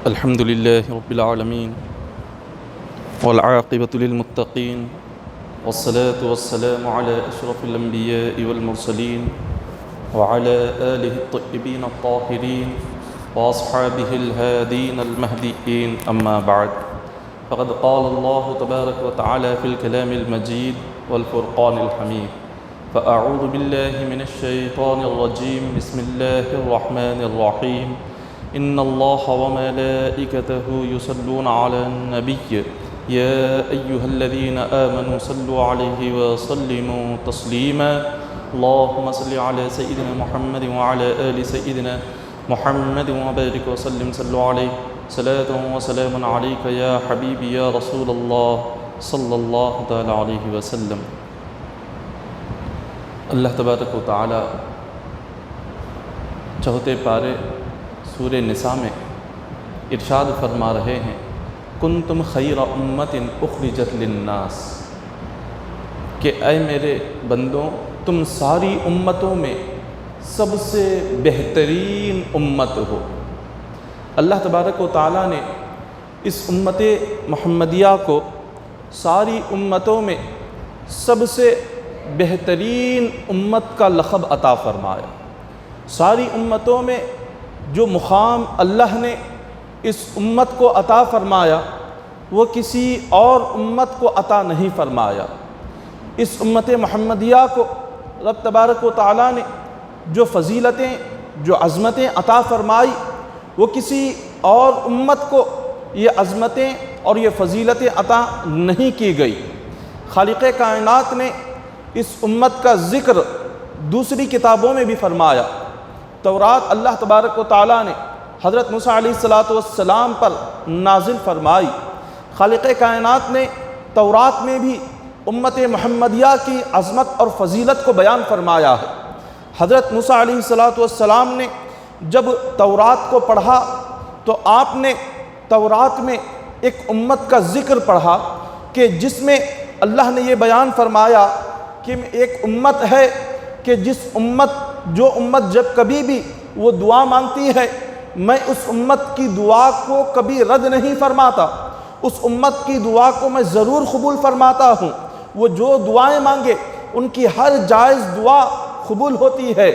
الحمد لله رب العالمين والعاقبة للمتقين والصلاة والسلام على أشرف الأنبياء والمرسلين وعلى آله الطيبين الطاهرين وأصحابه الهادين المهديين أما بعد فقد قال الله تبارك وتعالى في الكلام المجيد والفرقان الحميد فأعوذ بالله من الشيطان الرجيم بسم الله الرحمن الرحيم إن الله وملائكته يصلون على النبي يا أيها الذين آمنوا صلوا عليه وسلموا تسليما اللهم صل على سيدنا محمد وعلى آل سيدنا محمد وبارك وسلم صلوا عليه صلاة وسلام عليك يا حبيبي يا رسول الله صلی اللہ تعالی علیہ وسلم۔ اللہ تبارک و تعالی چوتھے پارے سورہ نساء میں ارشاد فرما رہے ہیں کنتم خیر امت اخرجت للناس، کہ اے میرے بندوں تم ساری امتوں میں سب سے بہترین امت ہو۔ اللہ تبارک و تعالیٰ نے اس امت محمدیہ کو ساری امتوں میں سب سے بہترین امت کا لقب عطا فرمایا۔ ساری امتوں میں جو مقام اللہ نے اس امت کو عطا فرمایا وہ کسی اور امت کو عطا نہیں فرمایا۔ اس امت محمدیہ کو رب تبارک و تعالیٰ نے جو فضیلتیں جو عظمتیں عطا فرمائی وہ کسی اور امت کو یہ عظمتیں اور یہ فضیلتیں عطا نہیں کی گئی۔ خالق کائنات نے اس امت کا ذکر دوسری کتابوں میں بھی فرمایا۔ تورات اللہ تبارک و تعالیٰ نے حضرت موسیٰ علیہ السلام پر نازل فرمائی۔ خالق کائنات نے تورات میں بھی امت محمدیہ کی عظمت اور فضیلت کو بیان فرمایا ہے۔ حضرت موسیٰ علیہ السلام نے جب تورات کو پڑھا تو آپ نے تورات میں ایک امت کا ذکر پڑھا کہ جس میں اللہ نے یہ بیان فرمایا کہ ایک امت ہے کہ جو امت جب کبھی بھی وہ دعا مانگتی ہے میں اس امت کی دعا کو کبھی رد نہیں فرماتا، اس امت کی دعا کو میں ضرور قبول فرماتا ہوں۔ وہ جو دعائیں مانگے ان کی ہر جائز دعا قبول ہوتی ہے۔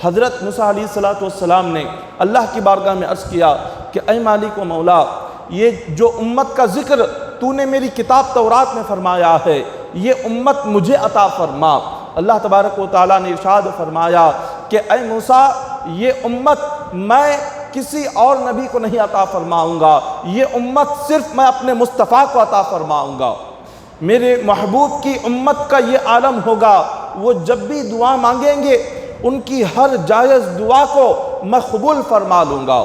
حضرت موسیٰ علیہ السلام نے اللہ کی بارگاہ میں عرض کیا کہ اے مالک و مولا، یہ جو امت کا ذکر تو نے میری کتاب تورات میں فرمایا ہے یہ امت مجھے عطا فرما۔ اللہ تبارک و تعالیٰ نے ارشاد فرمایا کہ اے موسیٰ یہ امت میں کسی اور نبی کو نہیں عطا فرماؤں گا، یہ امت صرف میں اپنے مصطفیٰ کو عطا فرماؤں گا۔ میرے محبوب کی امت کا یہ عالم ہوگا وہ جب بھی دعا مانگیں گے ان کی ہر جائز دعا کو میں قبول فرما لوں گا۔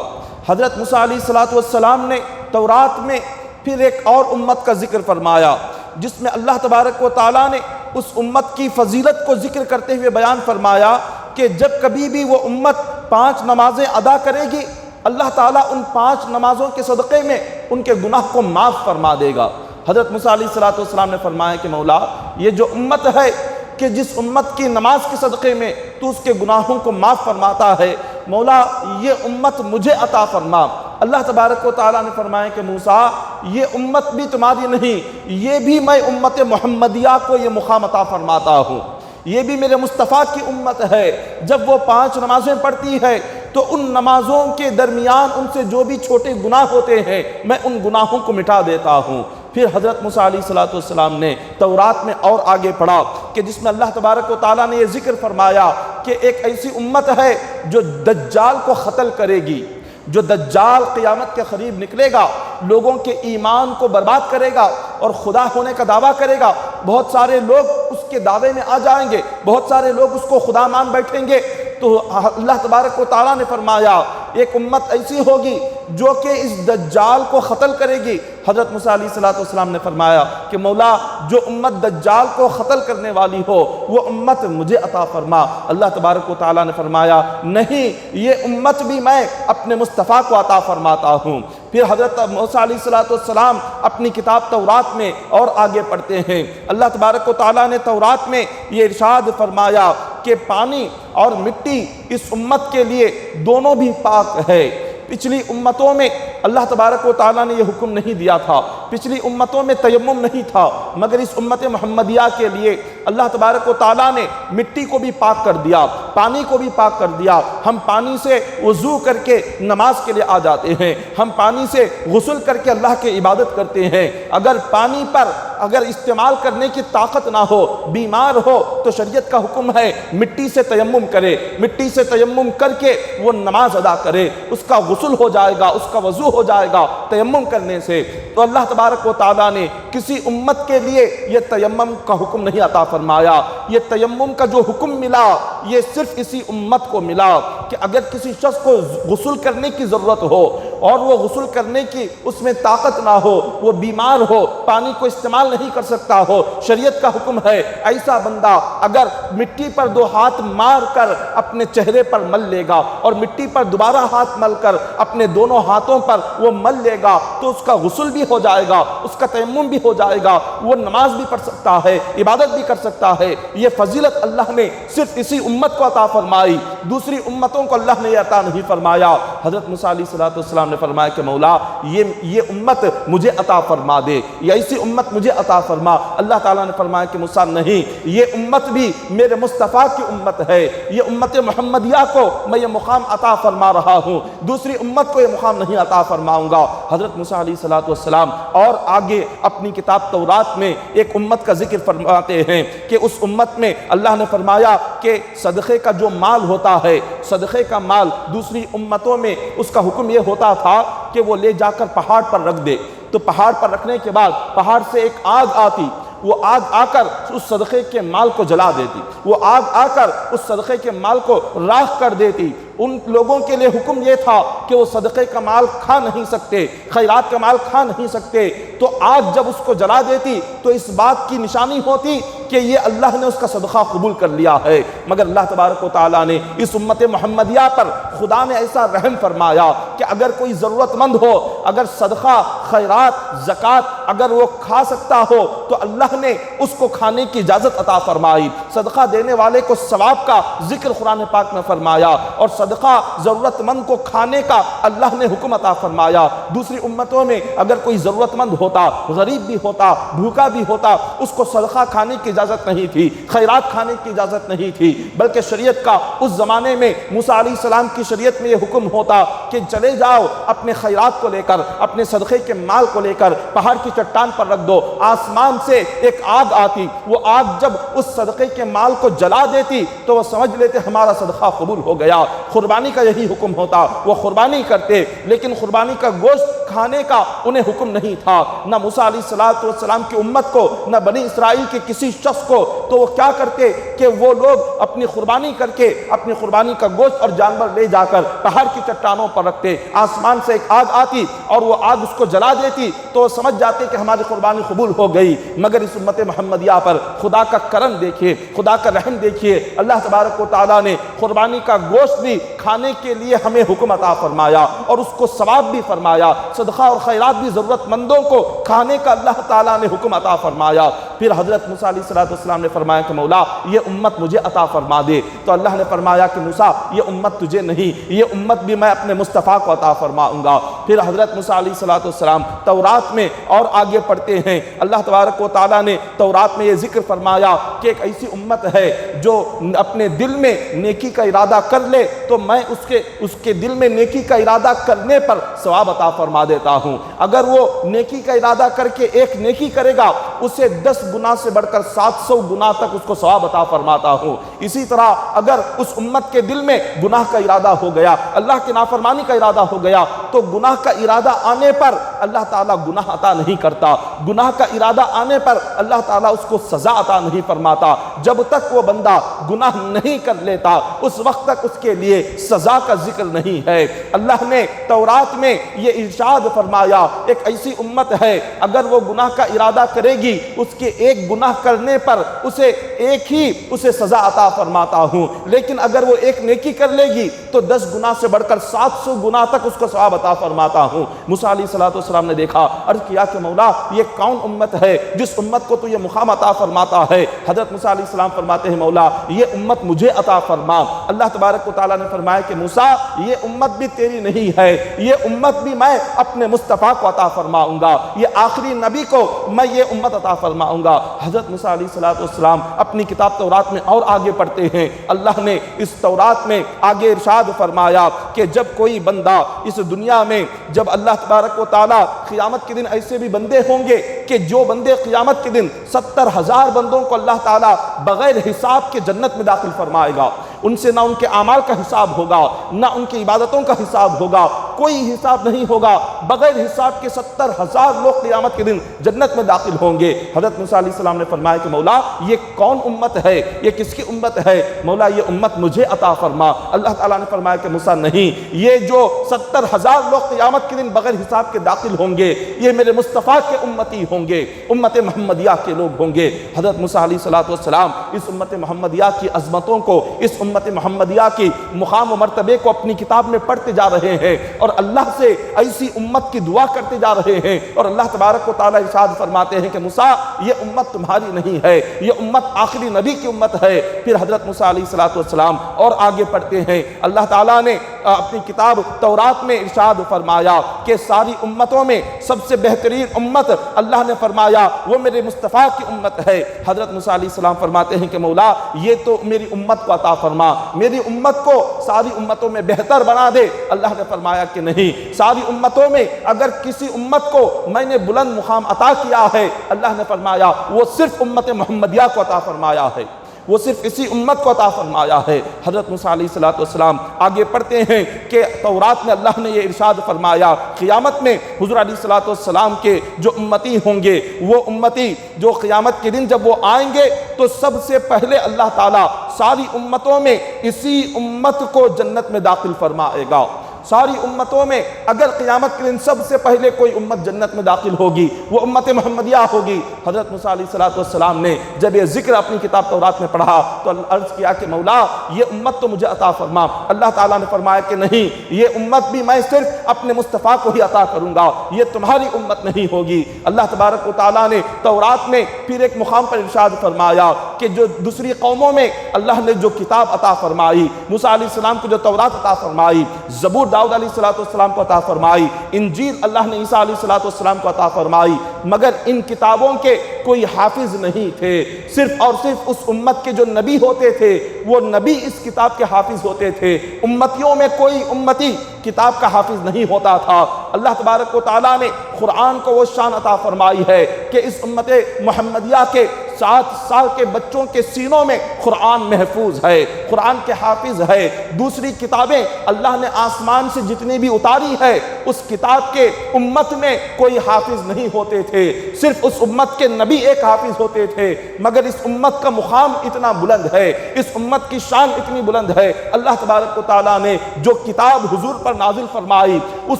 حضرت موسیٰ علیہ السلام نے تورات میں پھر ایک اور امت کا ذکر فرمایا جس میں اللہ تبارک و تعالیٰ نے اس امت کی فضیلت کو ذکر کرتے ہوئے بیان فرمایا کہ جب کبھی بھی وہ امت 5 نمازیں ادا کرے گی اللہ تعالیٰ ان 5 نمازوں کے صدقے میں ان کے گناہ کو معاف فرما دے گا۔ حضرت موسیٰ علیہ السلام نے فرمایا کہ مولا یہ جو امت ہے کہ جس امت کی نماز کے صدقے میں تو اس کے گناہوں کو معاف فرماتا ہے، مولا یہ امت مجھے عطا فرما۔ اللہ تبارک و تعالیٰ نے فرمایا کہ موسیٰ یہ امت بھی تمہاری نہیں، یہ بھی میں امت محمدیہ کو یہ مقام عطا فرماتا ہوں، یہ بھی میرے مصطفیٰ کی امت ہے۔ جب وہ 5 نمازیں پڑھتی ہے تو ان نمازوں کے درمیان ان سے جو بھی چھوٹے گناہ ہوتے ہیں میں ان گناہوں کو مٹا دیتا ہوں۔ پھر حضرت موسیٰ علیہ السلام نے تورات میں اور آگے پڑھا کہ جس میں اللہ تبارک و تعالیٰ نے یہ ذکر فرمایا کہ ایک ایسی امت ہے جو دجال کو قتل کرے گی، جو دجال قیامت کے قریب نکلے گا لوگوں کے ایمان کو برباد کرے گا اور خدا ہونے کا دعویٰ کرے گا۔ بہت سارے لوگ اس کے دعوے میں آ جائیں گے، بہت سارے لوگ اس کو خدا مان بیٹھیں گے۔ تو اللہ تبارک و تعالیٰ نے فرمایا ایک امت ایسی ہوگی جو کہ اس دجال کو قتل کرے گی۔ حضرت موسیٰ علیہ السلام نے فرمایا کہ مولا جو امت دجال کو قتل کرنے والی ہو وہ امت مجھے عطا فرما۔ اللہ تبارک و تعالیٰ نے فرمایا نہیں، یہ امت بھی میں اپنے مصطفیٰ کو عطا فرماتا ہوں۔ پھر حضرت موسیٰ علیہ السلام اپنی کتاب تورات میں اور آگے پڑھتے ہیں۔ اللہ تبارک و تعالیٰ نے تورات میں یہ ارشاد فرمایا کہ پانی اور مٹی اس امت کے لیے دونوں بھی پاک ہے۔ پچھلی امتوں میں اللہ تبارک و تعالیٰ نے یہ حکم نہیں دیا تھا، پچھلی امتوں میں تیمم نہیں تھا، مگر اس امت محمدیہ کے لیے اللہ تبارک و تعالیٰ نے مٹی کو بھی پاک کر دیا، پانی کو بھی پاک کر دیا۔ ہم پانی سے وضو کر کے نماز کے لیے آ جاتے ہیں، ہم پانی سے غسل کر کے اللہ کی عبادت کرتے ہیں۔ اگر پانی پر استعمال کرنے کی طاقت نہ ہو، بیمار ہو، تو شریعت کا حکم ہے مٹی سے تیمم کرے، مٹی سے تیمم کر کے وہ نماز ادا کرے، اس کا غسل ہو جائے گا، اس کا وضو ہو جائے گا تیمم کرنے سے۔ تو اللہ تبارک و تعالیٰ نے کسی امت کے لیے یہ تیمم کا حکم نہیں عطا فرمایا۔ یہ تیمم کا جو حکم ملا یہ صرف اسی امت کو ملا کہ اگر کسی شخص کو غسل کرنے کی ضرورت ہو اور وہ غسل کرنے کی اس میں طاقت نہ ہو، وہ بیمار ہو، پانی کو استعمال نہیں کر سکتا ہو، شریعت کا حکم ہے ایسا بندہ اگر مٹی پر 2 ہاتھ مار کر اپنے چہرے پر مل لے گا اور مٹی پر دوبارہ ہاتھ مل کر اپنے دونوں ہاتھوں پر وہ مل لے گا تو اس کا غسل بھی ہو جائے گا، اس کا تیمم بھی ہو جائے گا، وہ نماز بھی پڑھ سکتا ہے، عبادت بھی کر سکتا ہے۔ یہ فضیلت اللہ نے صرف اسی امت کو عطا فرمائی، دوسری امتوں کو اللہ نے یہ عطا نہیں فرمایا۔ حضرت موسیٰ علیہ السلام نے فرمایا کہ مولا یہ امت مجھے عطا فرما دے، یہ ایسی امت مجھے عطا فرما۔ اللہ تعالیٰ نے فرمایا کہ موسیٰ نہیں، یہ امت بھی میرے مصطفیٰ کی امت ہے، یہ امت محمدیہ کو میں یہ مقام عطا فرما رہا ہوں، دوسری امت کو یہ مقام نہیں عطا فرماؤں گا۔ حضرت موسیٰ علیہ السلام اور آگے اپنی کتاب تورات میں ایک امت کا ذکر فرماتے ہیں کہ اس امت میں اللہ نے فرمایا کہ صدقے کا جو مال ہوتا ہے، صدقے کا مال دوسری امتوں میں اس کا حکم یہ ہوتا تھا کہ وہ لے جا کر پہاڑ پر رکھ دے، تو پہاڑ پر رکھنے کے بعد پہاڑ سے ایک آگ آتی، وہ آگ آ کر اس صدقے کے مال کو جلا دیتی، وہ آگ آ کر اس صدقے کے مال کو راکھ کر دیتی۔ ان لوگوں کے لیے حکم یہ تھا کہ وہ صدقے کا مال کھا نہیں سکتے، خیرات کا مال کھا نہیں سکتے، تو آگ جب اس کو جلا دیتی تو اس بات کی نشانی ہوتی کہ یہ اللہ نے اس کا صدقہ قبول کر لیا ہے۔ مگر اللہ تبارک و تعالیٰ نے اس امت محمدیہ پر خدا نے ایسا رحم فرمایا کہ اگر کوئی ضرورت مند ہو، اگر صدقہ، خیرات، زکوٰۃ اگر وہ کھا سکتا ہو تو اللہ نے اس کو کھانے کی اجازت عطا فرمائی۔ صدقہ دینے والے کو ثواب کا ذکر قرآن پاک میں فرمایا اور صدقہ ضرورت مند کو کھانے کا اللہ نے حکم عطا فرمایا۔ دوسری امتوں میں اگر کوئی ضرورت مند ہوتا، غریب بھی ہوتا، بھوکا بھی ہوتا، اس کو صدقہ کھانے کی اجازت نہیں تھی، خیرات کھانے کی اجازت نہیں تھی، بلکہ شریعت کا اس زمانے میں موسیٰ علیہ السلام کی شریعت میں یہ حکم ہوتا کہ چلے جاؤ اپنے خیرات کو لے کر، اپنے صدقے کے مال کو لے کر پہاڑ کی چٹان پر رکھ دو، آسمان سے ایک آگ آتی، وہ آگ جب اس صدقے کے مال کو جلا دیتی تو وہ سمجھ لیتے ہمارا صدقہ قبول ہو گیا۔ قربانی کا یہی حکم ہوتا، وہ قربانی کرتے، لیکن قربانی کا گوشت کھانے کا انہیں حکم نہیں تھا، نہ موسیٰ علیہ السلام کی امت کو، نہ بنی اسرائیل کے کسی شخص کو۔ تو وہ کیا کرتے کہ وہ لوگ اپنی قربانی کر کے اپنی قربانی کا گوشت اور جانور لے جا کر پہاڑ کی چٹانوں پر رکھتے، آسمان سے ایک آگ آتی اور وہ آگ اس کو جلا دیتی تو وہ سمجھ جاتے کہ ہماری قربانی قبول ہو گئی۔ مگر اس امت محمدیہ پر خدا کا کرم دیکھیے، خدا کا رحم دیکھیے، اللہ تبارک و تعالیٰ نے قربانی کا گوشت بھی کھانے کے لیے ہمیں حکم عطا فرمایا اور اس کو ثواب بھی فرمایا، صدقہ اور خیرات بھی ضرورت مندوں کو کھانے کا اللہ تعالیٰ نے حکم عطا فرمایا۔ پھر حضرت موسیٰ علیہ السلام نے فرمایا کہ مولا یہ امت مجھے عطا فرما دے، تو اللہ نے فرمایا کہ موسیٰ یہ امت تجھے نہیں، یہ امت بھی میں اپنے مصطفیٰ کو عطا فرماؤں گا۔ پھر حضرت موسیٰ علیہ السلام تورات میں اور آگے پڑھتے ہیں، اللہ تبارک و تعالیٰ نے تورات میں یہ ذکر فرمایا کہ ایک ایسی امت ہے جو اپنے دل میں نیکی کا ارادہ کر لے تو میں اس کے دل میں نیکی کا ارادہ کرنے پر ثواب عطا فرما دیتا ہوں۔ اگر وہ نیکی کا ارادہ کر کے ایک نیکی کرے گا اسے 10 گنا سے بڑھ کر 700 گنا تک اس کو ثواب عطا فرماتا ہوں۔ اسی طرح اگر اس امت کے دل میں گناہ کا ارادہ ہو گیا، اللہ کی نافرمانی کا ارادہ ہو گیا تو گناہ کا ارادہ آنے پر اللہ تعالیٰ گناہ عطا نہیں کرتا، گناہ کا ارادہ آنے پر اللہ تعالیٰ اس کو سزا عطا نہیں فرماتا۔ جب تک وہ بندہ گناہ نہیں کر لیتا اس وقت تک اس کے لیے سزا کا ذکر نہیں ہے۔ اللہ نے تورات میں یہ ارشاد فرمایا ایک ایسی امت ہے اگر وہ گناہ کا ارادہ کرے گی اس کے ایک گناہ کرنے پر اسے ایک ہی اسے سزا عطا فرماتا ہوں، لیکن اگر وہ ایک نیکی کر لے گی تو 10 گناہ سے بڑھ کر 700 گناہ تک اس کو ثواب عطا فرماتا ہوں۔ موسیٰ علیہ السلام نے دیکھا، عرض کیا کہ مولا یہ کون امت ہے جس امت کو تو یہ مقام عطا فرماتا ہے؟ حضرت موسیٰ علیہ السلام فرماتے ہیں مولا یہ امت مجھے عطا فرما۔ اللہ تبارک و تعالیٰ نے فرمایا کہ موسیٰ یہ امت بھی تیری نہیں ہے، یہ امت بھی میں اپنے مصطفیٰ کو عطا فرماؤں گا، یہ آخری نبی کو میں یہ امت عطا فرماؤں گا۔ حضرت موسیٰ علیہ السلام اپنی کتاب تورات میں اور آگے پڑھتے ہیں، اللہ نے اس تورات میں آگے ارشاد فرمایا کہ جب کوئی بندہ اس دنیا میں، جب اللہ تبارک و تعالیٰ قیامت کے دن ایسے بھی بندے ہوں گے کہ جو بندے قیامت کے دن 70,000 بندوں کو اللہ تعالیٰ بغیر حساب کے جنت میں داخل فرمائے گا، ان سے نہ ان کے اعمال کا حساب ہوگا نہ ان کی عبادتوں کا حساب ہوگا، کوئی حساب نہیں ہوگا، بغیر حساب کے 70,000 لوگ قیامت کے دن جنت میں داخل ہوں گے۔ حضرت موسیٰ علیہ السلام نے فرمایا کہ مولا یہ کون امت ہے، یہ کس کی امت ہے؟ مولا یہ امت مجھے عطا فرما۔ اللہ تعالیٰ نے فرمایا کہ موسیٰ نہیں، یہ جو 70,000 لوگ قیامت کے دن بغیر حساب کے داخل ہوں گے یہ میرے مصطفیٰ کے امتی ہوں گے، امت محمدیہ کے لوگ ہوں گے۔ حضرت موسیٰ علیہ السلام اس امت محمدیہ کی عظمتوں کو، اس امت محمدیہ کی مقام و مرتبے کو اپنی کتاب میں پڑھتے جا رہے ہیں اور اللہ سے ایسی امت کی دعا کرتے جا رہے ہیں، اور اللہ تبارک و تعالیٰ ارشاد فرماتے ہیں کہ موسیٰ یہ امت تمہاری نہیں ہے، یہ امت آخری نبی کی امت ہے۔ پھر حضرت موسیٰ علیہ السلام اور آگے پڑھتے ہیں، اللہ تعالیٰ نے اپنی کتاب تورات میں ارشاد فرمایا کہ ساری امتوں میں سب سے بہترین امت اللہ نے فرمایا وہ میرے مصطفیٰ کی امت ہے۔ حضرت موسیٰ علیہ السلام فرماتے ہیں کہ مولا یہ تو میری امت کو عطا فرما، میری امت کو ساری امتوں میں بہتر بنا دے۔ اللہ نے فرمایا کہ نہیں، ساری امتوں میں اگر کسی امت کو میں نے بلند مقام عطا کیا ہے، اللہ نے فرمایا وہ صرف امت محمدیہ کو عطا فرمایا ہے، وہ صرف اسی امت کو عطا فرمایا ہے۔ حضرت موسیٰ علیہ السلام آگے پڑھتے ہیں کہ تورات میں اللہ نے یہ ارشاد فرمایا قیامت میں حضور علیہ السلام کے جو امتی ہوں گے، وہ امتی جو قیامت کے دن جب وہ آئیں گے تو سب سے پہلے اللہ تعالیٰ ساری امتوں میں اسی امت کو جنت میں داخل فرمائے گا۔ ساری امتوں میں اگر قیامت کے دن سب سے پہلے کوئی امت جنت میں داخل ہوگی وہ امت محمدیہ ہوگی۔ حضرت موسیٰ علیہ السلام نے جب یہ ذکر اپنی کتاب تورات میں پڑھا تو عرض کیا کہ مولا یہ امت تو مجھے عطا فرما۔ اللہ تعالیٰ نے فرمایا کہ نہیں، یہ امت بھی میں صرف اپنے مصطفیٰ کو ہی عطا کروں گا، یہ تمہاری امت نہیں ہوگی۔ اللہ تبارک و تعالیٰ نے تورات میں پھر ایک مقام پر ارشاد فرمایا کہ جو دوسری قوموں میں اللہ نے جو کتاب عطا فرمائی، موسیٰ علیہ السلام کو جو تورات عطا فرمائی، زبور داؤد علیہ السلام کو عطا فرمائی، انجیل اللہ نے عیسیٰ علیہ السلام کو عطا فرمائی، مگر ان کتابوں کے کوئی حافظ نہیں تھے۔ صرف اور صرف اس امت کے جو نبی ہوتے تھے وہ نبی اس کتاب کے حافظ ہوتے تھے، امتیوں میں کوئی امتی کتاب کا حافظ نہیں ہوتا تھا۔ اللہ تبارک و تعالیٰ نے قرآن کو وہ شان عطا فرمائی ہے کہ اس امت محمدیہ کے 7 سال کے بچوں کے سینوں میں قرآن محفوظ ہے، قرآن کے حافظ ہے۔ دوسری کتابیں اللہ نے آسمان سے جتنی بھی اتاری ہے اس کتاب کے امت میں کوئی حافظ نہیں ہوتے تھے، صرف اس امت کے نبی ایک حافظ ہوتے تھے، مگر اس امت کا مقام اتنا بلند ہے، اس امت کی شان اتنی بلند ہے۔ اللہ تبارک و تعالیٰ نے جو کتاب حضور پر نازل فرمائی اس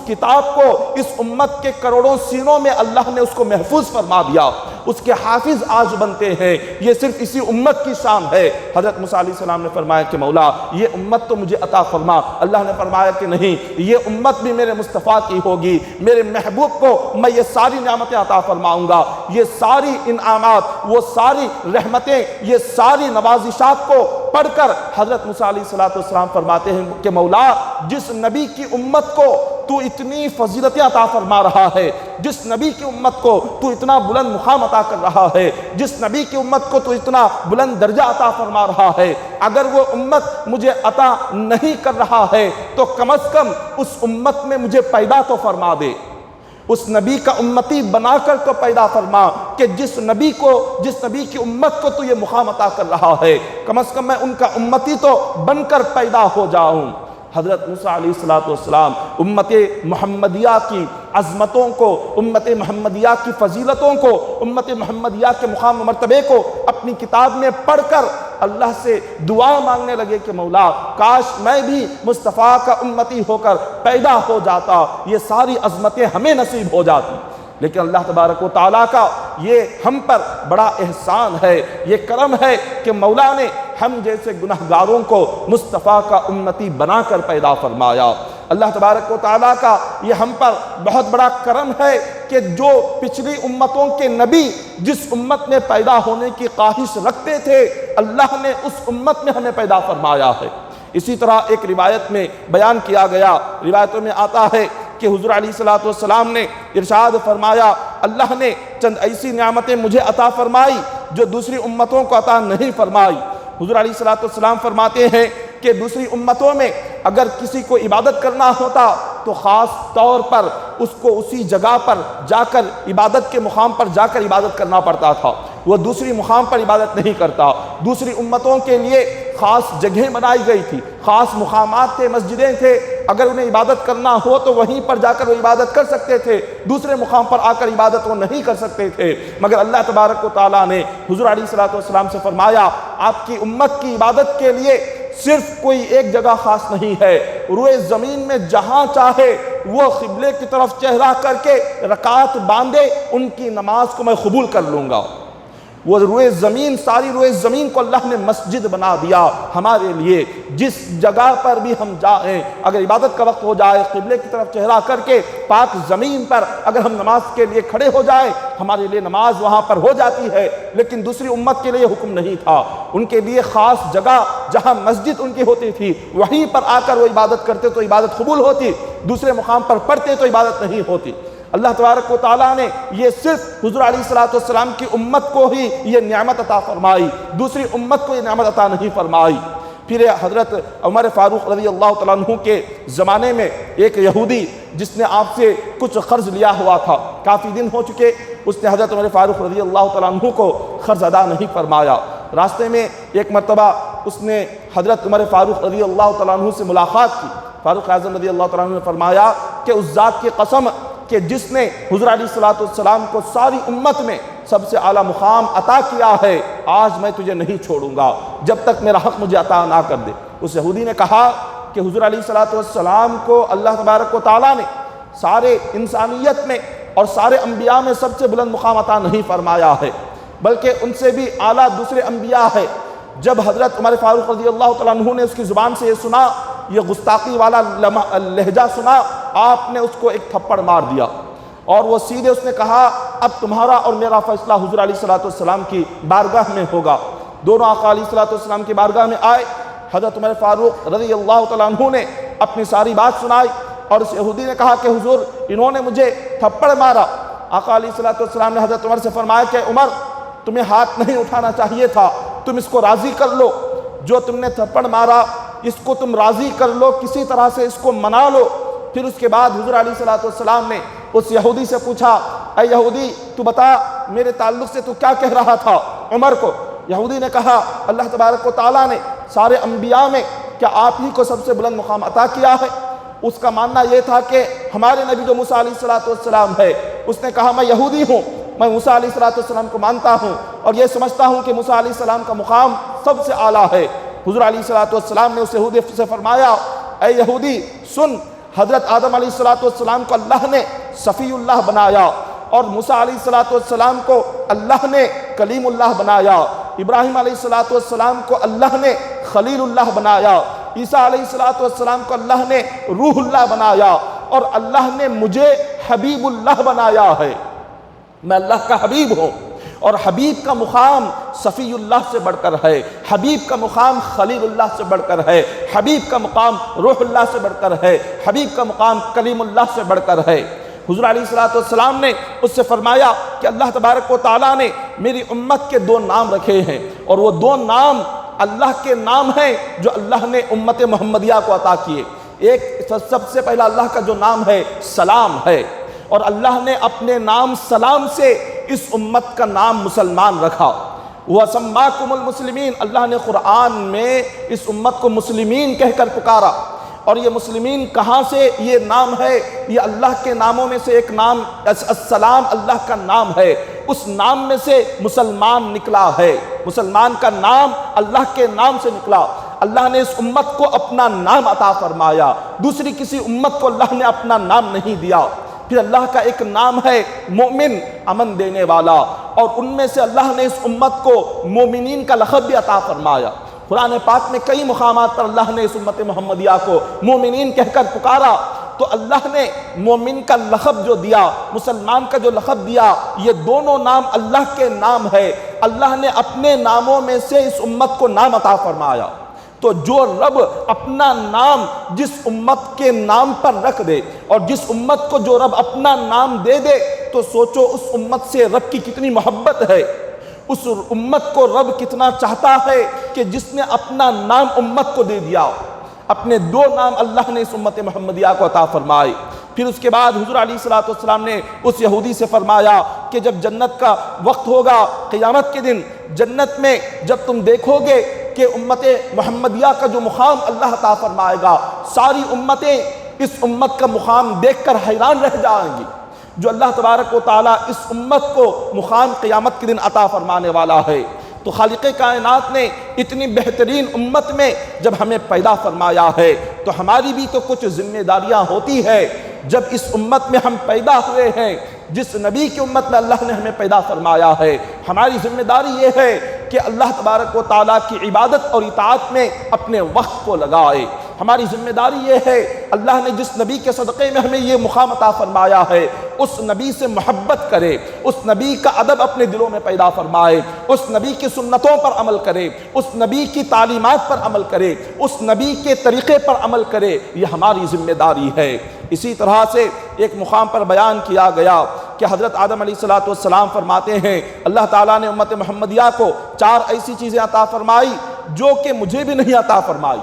کتاب کو اس امت کے کروڑوں سینوں میں اللہ نے اس کو محفوظ فرما دیا، اس کے حافظ آج بنتے ہیں، یہ صرف اسی امت کی شان ہے۔ حضرت موسیٰ علیہ السلام نے فرمایا کہ مولا یہ امت تو مجھے عطا فرما۔ اللہ نے فرمایا کہ نہیں، یہ امت بھی میرے مصطفیٰ کی ہوگی، میرے محبوب کو میں یہ ساری نعمتیں عطا فرماؤں گا، یہ ساری انعامات، وہ ساری رحمتیں، یہ ساری نوازشات کو پڑھ کر حضرت موسیٰ علیہ السلام فرماتے ہیں کہ مولا جس نبی کی امت کو تو اتنی فضیلتیں عطا فرما رہا ہے، جس نبی کی امت کو تو اتنا بلند مقام عطا کر رہا ہے، جس نبی کی امت کو تو اتنا بلند درجہ عطا فرما رہا ہے، اگر وہ امت مجھے عطا نہیں کر رہا ہے تو کم از کم اس امت میں مجھے پیدا تو فرما دے، اس نبی کا امتی بنا کر تو پیدا فرما کہ جس نبی کی امت کو تو یہ مقام عطا کر رہا ہے، کم از کم میں ان کا امتی تو بن کر پیدا ہو جاؤں۔ حضرت موسیٰ علیہ السلام امت محمدیہ کی عظمتوں کو، امت محمدیہ کی فضیلتوں کو، امت محمدیہ کے مقام و مرتبے کو اپنی کتاب میں پڑھ کر اللہ سے دعا مانگنے لگے کہ مولا کاش میں بھی مصطفیٰ کا امتی ہو کر پیدا ہو جاتا، یہ ساری عظمتیں ہمیں نصیب ہو جاتی۔ لیکن اللہ تبارک و تعالیٰ کا یہ ہم پر بڑا احسان ہے، یہ کرم ہے کہ مولا نے ہم جیسے گنہگاروں کو مصطفیٰ کا امتی بنا کر پیدا فرمایا۔ اللہ تبارک و تعالیٰ کا یہ ہم پر بہت بڑا کرم ہے کہ جو پچھلی امتوں کے نبی جس امت میں پیدا ہونے کی خواہش رکھتے تھے، اللہ نے اس امت میں ہمیں پیدا فرمایا ہے۔ اسی طرح ایک روایت میں بیان کیا گیا، روایتوں میں آتا ہے کہ حضور علیہ السلام نے ارشاد فرمایا، اللہ نے چند ایسی نعمتیں مجھے عطا فرمائی جو دوسری امتوں کو عطا نہیں فرمائی۔ حضور علیہ السلام فرماتے ہیں کہ دوسری امتوں میں اگر کسی کو عبادت کرنا ہوتا تو خاص طور پر اس کو اسی جگہ پر جا کر عبادت کے مقام پر جا کر عبادت کرنا پڑتا تھا، وہ دوسری مقام پر عبادت نہیں کرتا۔ دوسری امتوں کے لیے خاص جگہیں بنائی گئی تھی، خاص مقامات تھے، مسجدیں تھے، اگر انہیں عبادت کرنا ہو تو وہیں پر جا کر وہ عبادت کر سکتے تھے، دوسرے مقام پر آ کر عبادت وہ نہیں کر سکتے تھے۔ مگر اللہ تبارک و تعالیٰ نے حضور علیہ السلام سے فرمایا، آپ کی امت کی عبادت کے لیے صرف کوئی ایک جگہ خاص نہیں ہے، روئے زمین میں جہاں چاہے وہ قبلے کی طرف چہرہ کر کے رکعت باندھے، ان کی نماز کو میں قبول کر لوں گا۔ وہ روئے زمین، ساری روئے زمین کو اللہ نے مسجد بنا دیا ہمارے لیے۔ جس جگہ پر بھی ہم جائیں، اگر عبادت کا وقت ہو جائے، قبلے کی طرف چہرہ کر کے پاک زمین پر اگر ہم نماز کے لیے کھڑے ہو جائیں، ہمارے لیے نماز وہاں پر ہو جاتی ہے۔ لیکن دوسری امت کے لیے حکم نہیں تھا، ان کے لیے خاص جگہ جہاں مسجد ان کی ہوتی تھی وہیں پر آ کر وہ عبادت کرتے تو عبادت قبول ہوتی، دوسرے مقام پر پڑھتے تو عبادت نہیں ہوتی۔ اللہ تبارک و تعالیٰ نے یہ صرف حضور علیہ السلام کی امت کو ہی یہ نعمت عطا فرمائی، دوسری امت کو یہ نعمت عطا نہیں فرمائی۔ پھر حضرت عمر فاروق رضی اللہ تعالیٰ عنہ کے زمانے میں ایک یہودی جس نے آپ سے کچھ قرض لیا ہوا تھا، کافی دن ہو چکے، اس نے حضرت عمر فاروق رضی اللہ تعالیٰ عنہ کو قرض ادا نہیں فرمایا۔ راستے میں ایک مرتبہ اس نے حضرت عمر فاروق رضی اللہ تعالیٰ عنہ سے ملاقات کی۔ فاروق اعظم رضی اللہ تعالیٰ عنہ نے فرمایا کہ اس ذات کی قسم کہ جس نے حضور علیہ السلام کو ساری امت میں سب سے اعلیٰ مقام عطا کیا ہے، آج میں تجھے نہیں چھوڑوں گا جب تک میرا حق مجھے عطا نہ کر دے۔ اس یہودی نے کہا کہ حضور علیہ السلام کو اللہ تبارک و تعالیٰ نے سارے انسانیت میں اور سارے انبیاء میں سب سے بلند مقام عطا نہیں فرمایا ہے، بلکہ ان سے بھی اعلیٰ دوسرے انبیاء ہے۔ جب حضرت عمر فاروق رضی اللہ تعالیٰ عنہ نے اس کی زبان سے یہ سنا، یہ گستاخی والا لہجہ سنا، آپ نے اس کو ایک تھپڑ مار دیا اور وہ سیدھے اس نے کہا، اب تمہارا اور میرا فیصلہ حضور علیہ السلام کی بارگاہ میں ہوگا۔ دونوں آقا علیہ السلام کی بارگاہ میں آئے، حضرت عمر فاروق رضی اللہ تعالیٰ عنہ نے اپنی ساری بات سنائی اور اس یہودی نے کہا کہ حضور انہوں نے مجھے تھپڑ مارا۔ آقا علیہ السلام نے حضرت عمر سے فرمایا کہ عمر تمہیں ہاتھ نہیں اٹھانا چاہیے تھا، تم اس کو راضی کر لو، جو تم نے تھپڑ مارا اس کو تم راضی کر لو، کسی طرح سے اس کو منا لو۔ پھر اس کے بعد حضور علیہ السلام نے اس یہودی سے پوچھا، اے یہودی تو بتا میرے تعلق سے تو کیا کہہ رہا تھا عمر کو؟ یہودی نے کہا، اللہ تبارک و تعالیٰ نے سارے انبیاء میں کیا آپ ہی کو سب سے بلند مقام عطا کیا ہے؟ اس کا ماننا یہ تھا کہ ہمارے نبی جو موسیٰ علیہ السلام ہے، اس نے کہا میں یہودی ہوں، میں موسیٰ علیہ السلام کو مانتا ہوں اور یہ سمجھتا ہوں کہ موسیٰ علیہ السلام کا مقام سب سے اعلیٰ ہے۔ حضور علیہ السلام نے اس یہودی سے فرمایا، اے یہودی سن، حضرت آدم علیہ السلام کو اللہ نے صفی اللہ بنایا اور موسیٰ علیہ السلام کو اللہ نے کلیم اللہ بنایا، ابراہیم علیہ السلام کو اللہ نے خلیل اللہ بنایا، عیسیٰ علیہ السلام کو اللہ نے روح اللہ بنایا اور اللہ نے مجھے حبیب اللہ بنایا ہے۔ میں اللہ کا حبیب ہوں اور حبیب کا مقام صفی اللہ سے بڑھ کر ہے، حبیب کا مقام خلیل اللہ سے بڑھ کر ہے، حبیب کا مقام روح اللہ سے بڑھ کر ہے، حبیب کا مقام کلیم اللہ سے بڑھ کر ہے۔ حضور علیہ السلام نے اس سے فرمایا کہ اللہ تبارک و تعالیٰ نے میری امت کے دو نام رکھے ہیں اور وہ دو نام اللہ کے نام ہیں جو اللہ نے امت محمدیہ کو عطا کیے۔ ایک سب سے پہلا اللہ کا جو نام ہے سلام ہے، اور اللہ نے اپنے نام سلام سے اس امت کا نام مسلمان رکھا۔ وَسَمَّاكُمُ الْمُسْلِمِينَ، اللہ نے قرآن میں اس امت کو مسلمین کہہ کر پکارا، اور یہ مسلمین کہاں سے یہ نام ہے؟ یہ اللہ کے ناموں میں سے ایک نام السلام اللہ کا نام ہے، اس نام میں سے مسلمان نکلا ہے، مسلمان کا نام اللہ کے نام سے نکلا۔ اللہ نے اس امت کو اپنا نام عطا فرمایا، دوسری کسی امت کو اللہ نے اپنا نام نہیں دیا۔ پھر اللہ کا ایک نام ہے مومن، امن دینے والا، اور ان میں سے اللہ نے اس امت کو مومنین کا لقب بھی عطا فرمایا۔ قرآن پاک میں کئی مقامات پر اللہ نے اس امت محمدیہ کو مومنین کہہ کر پکارا، تو اللہ نے مومن کا لقب جو دیا، مسلمان کا جو لقب دیا، یہ دونوں نام اللہ کے نام ہے۔ اللہ نے اپنے ناموں میں سے اس امت کو نام عطا فرمایا۔ تو جو رب اپنا نام جس امت کے نام پر رکھ دے، اور جس امت کو جو رب اپنا نام دے دے، تو سوچو اس امت سے رب کی کتنی محبت ہے، اس امت کو رب کتنا چاہتا ہے کہ جس نے اپنا نام امت کو دے دیا۔ اپنے دو نام اللہ نے اس امت محمدیہ کو عطا فرمائے۔ پھر اس کے بعد حضور علیہ السلام نے اس یہودی سے فرمایا کہ جب جنت کا وقت ہوگا، قیامت کے دن جنت میں جب تم دیکھو گے کہ امت محمدیہ کا جو مقام اللہ عطا فرمائے گا، ساری امتیں اس امت کا مقام دیکھ کر حیران رہ جائیں گی، جو اللہ تبارک و تعالیٰ اس امت کو مقام قیامت کے دن عطا فرمانے والا ہے۔ تو خالق کائنات نے اتنی بہترین امت میں جب ہمیں پیدا فرمایا ہے، تو ہماری بھی تو کچھ ذمہ داریاں ہوتی ہے۔ جب اس امت میں ہم پیدا ہوئے ہیں، جس نبی کی امت میں اللہ نے ہمیں پیدا فرمایا ہے، ہماری ذمہ داری یہ ہے کہ اللہ تبارک و تعالیٰ کی عبادت اور اطاعت میں اپنے وقت کو لگائے۔ ہماری ذمہ داری یہ ہے، اللہ نے جس نبی کے صدقے میں ہمیں یہ مقام عطا فرمایا ہے، اس نبی سے محبت کرے، اس نبی کا ادب اپنے دلوں میں پیدا فرمائے، اس نبی کی سنتوں پر عمل کرے، اس نبی کی تعلیمات پر عمل کرے، اس نبی کے طریقے پر عمل کرے، یہ ہماری ذمہ داری ہے۔ اسی طرح سے ایک مقام پر بیان کیا گیا کہ حضرت آدم علیہ السلام فرماتے ہیں اللہ تعالیٰ نے امت محمدیہ کو 4 ایسی چیزیں عطا فرمائی جو کہ مجھے بھی نہیں عطا فرمائی۔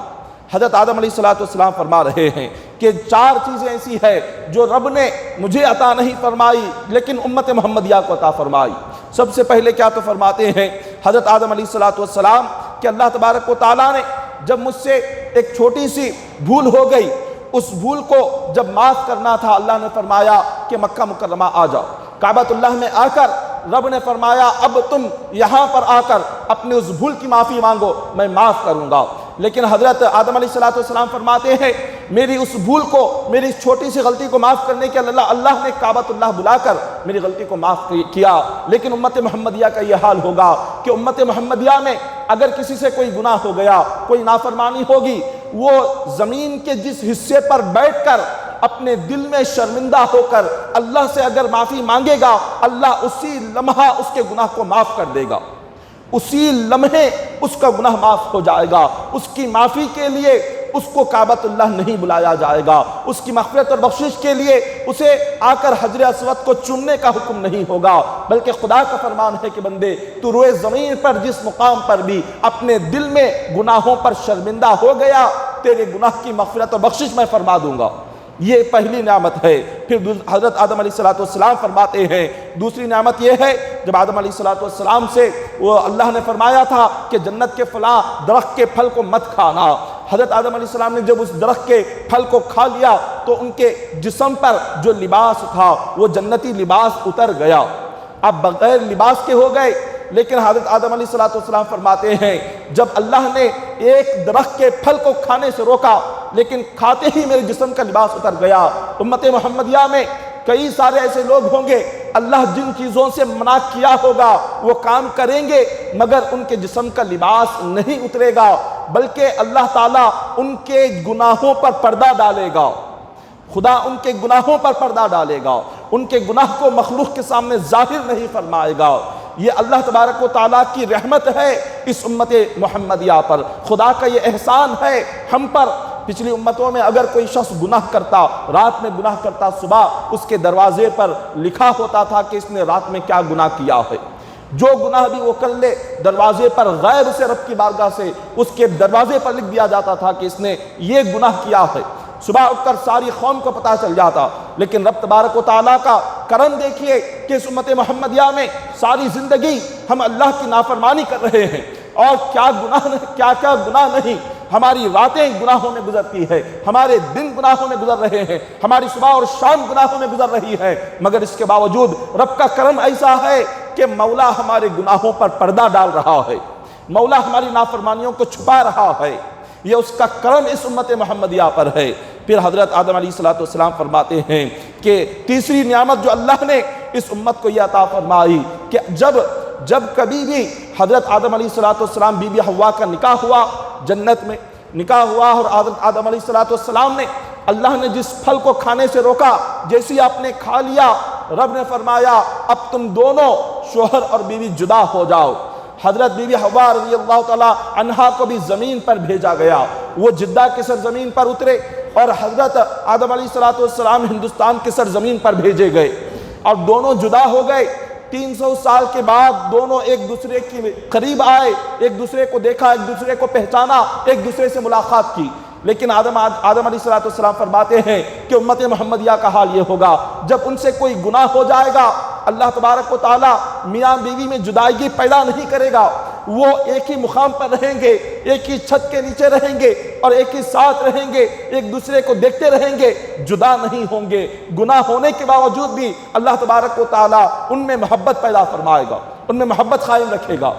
حضرت آدم علیہ السلام فرما رہے ہیں کہ 4 چیزیں ایسی ہیں جو رب نے مجھے عطا نہیں فرمائی لیکن امت محمدیہ کو عطا فرمائی۔ سب سے پہلے کیا تو فرماتے ہیں حضرت آدم علیہ السلام کہ اللہ تبارک و تعالیٰ نے جب مجھ سے ایک چھوٹی سی بھول ہو گئی، اس بھول کو جب معاف کرنا تھا، اللہ نے فرمایا کہ مکہ مکرمہ آ جاؤ۔ کعبۃ اللہ میں آ کر رب نے فرمایا اب تم یہاں پر آ کر اپنے اس بھول کی معافی مانگو، میں معاف کروں گا۔ لیکن حضرت آدم علیہ السلام فرماتے ہیں میری اس بھول کو، میری اس چھوٹی سی غلطی کو معاف کرنے کے اللہ نے کعبۃ اللہ بلا کر میری غلطی کو معاف کیا۔ لیکن امت محمدیہ کا یہ حال ہوگا کہ امت محمدیہ میں اگر کسی سے کوئی گناہ ہو گیا، کوئی نافرمانی ہوگی، وہ زمین کے جس حصے پر بیٹھ کر اپنے دل میں شرمندہ ہو کر اللہ سے اگر معافی مانگے گا، اللہ اسی لمحہ اس کے گناہ کو معاف کر دے گا، اسی لمحے اس کا گناہ معاف ہو جائے گا۔ اس کی معافی کے لیے اس کو کعبۃ اللہ نہیں بلایا جائے گا، اس کی مغفرت اور بخشش کے لیے اسے آ کر حجر اسود کو چومنے کا حکم نہیں ہوگا، بلکہ خدا کا فرمان ہے کہ بندے تو روئے زمین پر جس مقام پر بھی اپنے دل میں گناہوں پر شرمندہ ہو گیا، تیرے گناہ کی مغفرت اور بخشش میں فرما دوں گا۔ یہ پہلی نعمت ہے۔ پھر حضرت آدم علیہ السلام فرماتے ہیں دوسری نعمت یہ ہے، جب آدم علیہ السلام سے وہ اللہ نے فرمایا تھا کہ جنت کے فلاں درخت کے پھل کو مت کھانا، حضرت آدم علیہ السلام نے جب اس درخت کے پھل کو کھا لیا تو ان کے جسم پر جو لباس تھا وہ جنتی لباس اتر گیا، اب بغیر لباس کے ہو گئے۔ لیکن حضرت آدم علیہ السلام فرماتے ہیں جب اللہ نے ایک درخت کے پھل کو کھانے سے روکا لیکن کھاتے ہی میرے جسم کا لباس اتر گیا۔ امت محمدیہ میں کئی سارے ایسے لوگ ہوں گے اللہ جن چیزوں سے منع کیا ہوگا وہ کام کریں گے مگر ان کے جسم کا لباس نہیں اترے گا، بلکہ اللہ تعالیٰ ان کے گناہوں پر پردہ ڈالے گا، خدا ان کے گناہوں پر پردہ ڈالے گا، ان کے گناہ کو مخلوق کے سامنے ظاہر نہیں فرمائے گا۔ یہ اللہ تبارک و تعالیٰ کی رحمت ہے اس امت محمدیہ پر، خدا کا یہ احسان ہے ہم پر۔ پچھلی امتوں میں اگر کوئی شخص گناہ کرتا، رات میں گناہ کرتا، صبح اس کے دروازے پر لکھا ہوتا تھا کہ اس نے رات میں کیا گناہ کیا ہے، جو گناہ بھی وہ کر لے دروازے پر غیر سے رب کی بارگاہ سے اس کے دروازے پر لکھ دیا جاتا تھا کہ اس نے یہ گناہ کیا ہے۔ صبح اٹھ کر ساری قوم کو پتہ چل جاتا، لیکن رب تبارک و تعالیٰ کا کرم دیکھیے کہ اس امت محمدیہ میں ساری زندگی ہم اللہ کی نافرمانی کر رہے ہیں، اور کیا گناہ نہیں، ہماری راتیں گناہوں میں گزرتی ہے، ہمارے دن گناہوں میں گزر رہے ہیں، ہماری صبح اور شام گناہوں میں گزر رہی ہے، مگر اس کے باوجود رب کا کرم ایسا ہے کہ مولا ہمارے گناہوں پر پردہ ڈال رہا ہے، مولا ہماری نافرمانیوں کو چھپا رہا ہے۔ یہ اس کا کرم اس امت محمدیہ پر ہے۔ پھر حضرت آدم علیہ السلام فرماتے ہیں کہ تیسری نعمت جو اللہ نے اس امت کو یہ عطا فرمائی کہ جب کبھی بھی حضرت آدم علیہ السلام بی بی حوا کا نکاح ہوا، جنت میں نکاح ہوا، اور حضرت آدم علیہ السلام نے اللہ نے جس پھل کو کھانے سے روکا، جیسے آپ نے کھا لیا، رب نے فرمایا اب تم دونوں شوہر اور بیوی جدا ہو جاؤ۔ حضرت بی بی حوا رضی اللہ تعالی عنہا کو بھی زمین پر بھیجا گیا، وہ جدہ کی سرزمین پر اترے، اور حضرت آدم علیہ السلام ہندوستان کی سرزمین پر بھیجے گئے، اور دونوں جدا ہو گئے۔ 300 سال کے بعد دونوں ایک دوسرے کے قریب آئے، ایک دوسرے کو دیکھا، ایک دوسرے کو پہچانا، ایک دوسرے سے ملاقات کی۔ لیکن آدم علیہ السلام فرماتے ہیں کہ امت محمدیہ کا حال یہ ہوگا جب ان سے کوئی گناہ ہو جائے گا، اللہ تبارک و تعالی میاں بیوی میں جدائیگی پیدا نہیں کرے گا، وہ ایک ہی مقام پر رہیں گے، ایک ہی چھت کے نیچے رہیں گے، اور ایک ہی ساتھ رہیں گے، ایک دوسرے کو دیکھتے رہیں گے، جدا نہیں ہوں گے۔ گناہ ہونے کے باوجود بھی اللہ تبارک و تعالی ان میں محبت پیدا فرمائے گا، ان میں محبت قائم رکھے گا۔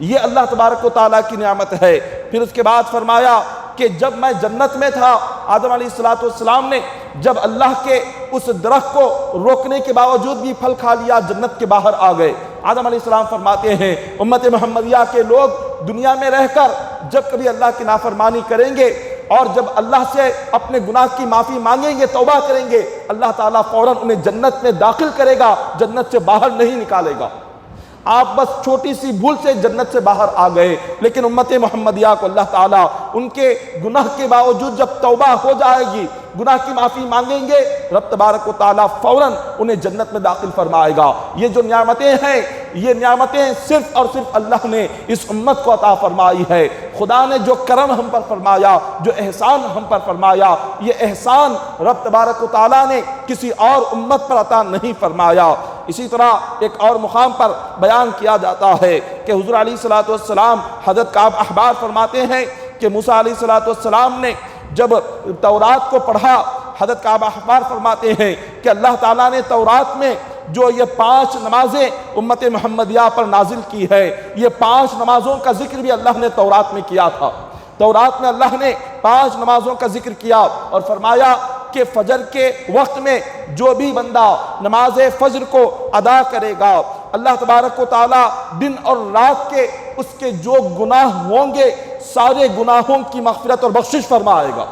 یہ اللہ تبارک و تعالی کی نعمت ہے۔ پھر اس کے بعد فرمایا کہ جب میں جنت میں تھا، آدم علیہ السلام نے جب اللہ کے اس درخت کو روکنے کے باوجود بھی پھل کھا لیا، جنت کے باہر آ گئے۔ آدم علیہ السلام فرماتے ہیں امت محمدیہ کے لوگ دنیا میں رہ کر جب کبھی اللہ کی نافرمانی کریں گے اور جب اللہ سے اپنے گناہ کی معافی مانگیں گے، توبہ کریں گے، اللہ تعالیٰ فوراً انہیں جنت میں داخل کرے گا، جنت سے باہر نہیں نکالے گا۔ آپ بس چھوٹی سی بھول سے جنت سے باہر آ گئے، لیکن امت محمدیہ کو اللہ تعالیٰ ان کے گناہ کے باوجود جب توبہ ہو جائے گی، گناہ کی معافی مانگیں گے، رب تبارک و تعالیٰ فوراً انہیں جنت میں داخل فرمائے گا۔ یہ جو نعمتیں ہیں، یہ نعمتیں صرف اور صرف اللہ نے اس امت کو عطا فرمائی ہے۔ خدا نے جو کرم ہم پر فرمایا، جو احسان ہم پر فرمایا، یہ احسان رب تبارک و تعالیٰ نے کسی اور امت پر عطا نہیں فرمایا۔ اسی طرح ایک اور مقام پر بیان کیا جاتا ہے کہ حضور علیہ السلام حضرت کعب احبار فرماتے ہیں کہ موسیٰ علیہ السلام نے جب تورات کو پڑھا، حضرت کعب احبار فرماتے ہیں کہ اللہ تعالیٰ نے تورات میں جو یہ 5 نمازیں امت محمدیہ پر نازل کی ہے، یہ 5 نمازوں کا ذکر بھی اللہ نے تورات میں کیا تھا۔ تورات میں اللہ نے 5 نمازوں کا ذکر کیا اور فرمایا کہ فجر کے وقت میں جو بھی بندہ نماز فجر کو ادا کرے گا، اللہ تبارک و تعالیٰ دن اور رات کے اس کے جو گناہ ہوں گے، سارے گناہوں کی مغفرت اور بخشش فرمائے گا۔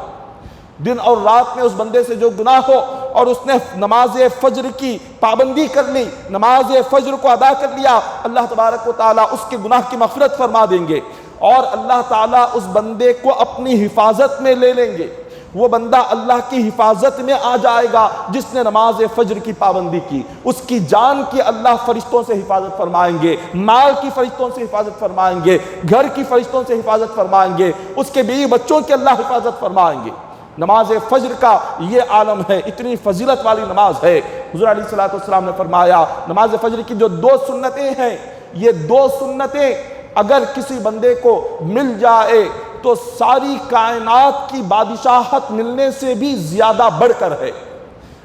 دن اور رات میں اس بندے سے جو گناہ ہو اور اس نے نماز فجر کی پابندی کر لی، نماز فجر کو ادا کر لیا، اللہ تبارک و تعالیٰ اس کے گناہ کی مغفرت فرما دیں گے، اور اللہ تعالیٰ اس بندے کو اپنی حفاظت میں لے لیں گے۔ وہ بندہ اللہ کی حفاظت میں آ جائے گا جس نے نماز فجر کی پابندی کی، اس کی جان کی اللہ فرشتوں سے حفاظت فرمائیں گے، مال کی فرشتوں سے حفاظت فرمائیں گے، گھر کی فرشتوں سے حفاظت فرمائیں گے، اس کے بیوی بچوں کی اللہ حفاظت فرمائیں گے۔ نماز فجر کا یہ عالم ہے، اتنی فضیلت والی نماز ہے۔ حضور علیہ السلام نے فرمایا نماز فجر کی جو 2 سنتیں ہیں، یہ 2 سنتیں اگر کسی بندے کو مل جائے تو ساری کائنات کی بادشاہت ملنے سے بھی زیادہ بڑھ کر ہے۔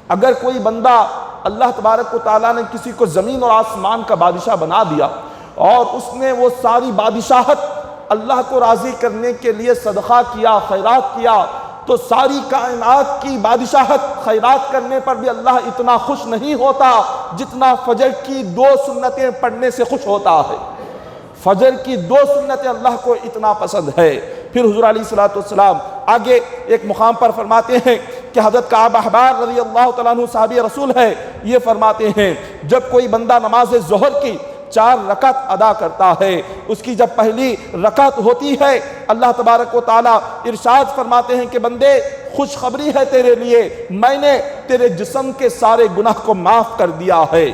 اگر کوئی بندہ اللہ تبارک و تعالیٰ نے کسی کو زمین اور آسمان کا بادشاہ بنا دیا اور اس نے وہ ساری بادشاہت اللہ کو راضی کرنے کے لیے صدقہ کیا، خیرات کیا، تو ساری کائنات کی بادشاہت خیرات کرنے پر بھی اللہ اتنا خوش نہیں ہوتا جتنا فجر کی 2 سنتیں پڑھنے سے خوش ہوتا ہے۔ فجر کی 2 سنتیں اللہ کو اتنا پسند ہے۔ پھر حضور علیہ السلام آگے ایک مقام پر فرماتے ہیں کہ حضرت کعب احبار رضی اللہ تعالیٰ عنہ صحابی رسول ہے، یہ فرماتے ہیں جب کوئی بندہ نماز ظہر کی 4 رکعت ادا کرتا ہے، اس کی جب پہلی رکعت ہوتی ہے، اللہ تبارک و تعالیٰ ارشاد فرماتے ہیں کہ بندے خوشخبری ہے تیرے لیے، میں نے تیرے جسم کے سارے گناہ کو معاف کر دیا ہے۔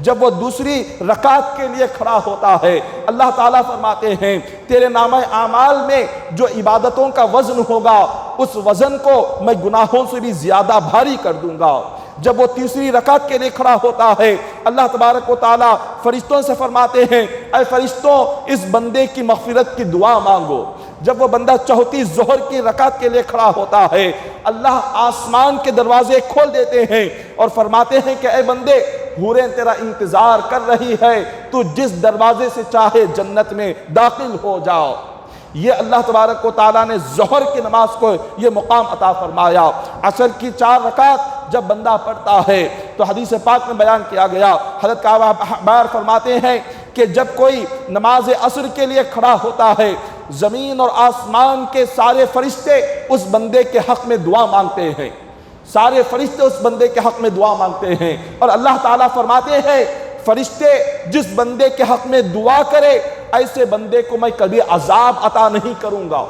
جب وہ دوسری رکعت کے لیے کھڑا ہوتا ہے، اللہ تعالیٰ فرماتے ہیں تیرے نامہ اعمال میں جو عبادتوں کا وزن ہوگا، اس وزن کو میں گناہوں سے بھی زیادہ بھاری کر دوں گا۔ جب وہ تیسری رکعت کے لیے کھڑا ہوتا ہے، اللہ تبارک و تعالیٰ فرشتوں سے فرماتے ہیں اے فرشتوں اس بندے کی مغفرت کی دعا مانگو۔ جب وہ بندہ چوتھی ظہر کی رکعت کے لیے کھڑا ہوتا ہے، اللہ آسمان کے دروازے کھول دیتے ہیں اور فرماتے ہیں کہ اے بندے حوریں تیرا انتظار کر رہی ہے، تو جس دروازے سے چاہے جنت میں داخل ہو جاؤ۔ یہ اللہ تبارک و تعالیٰ نے ظہر کی نماز کو یہ مقام عطا فرمایا۔ عصر کی 4 رکعت جب بندہ پڑھتا ہے تو حدیث پاک میں بیان کیا گیا، حضرت کعب احبار فرماتے ہیں کہ جب کوئی نماز عصر کے لیے کھڑا ہوتا ہے، زمین اور آسمان کے سارے فرشتے اس بندے کے حق میں دعا مانگتے ہیں، سارے فرشتے اس بندے کے حق میں دعا مانگتے ہیں، اور اللہ تعالیٰ فرماتے ہیں فرشتے جس بندے کے حق میں دعا کرے ایسے بندے کو میں کبھی عذاب عطا نہیں کروں گا۔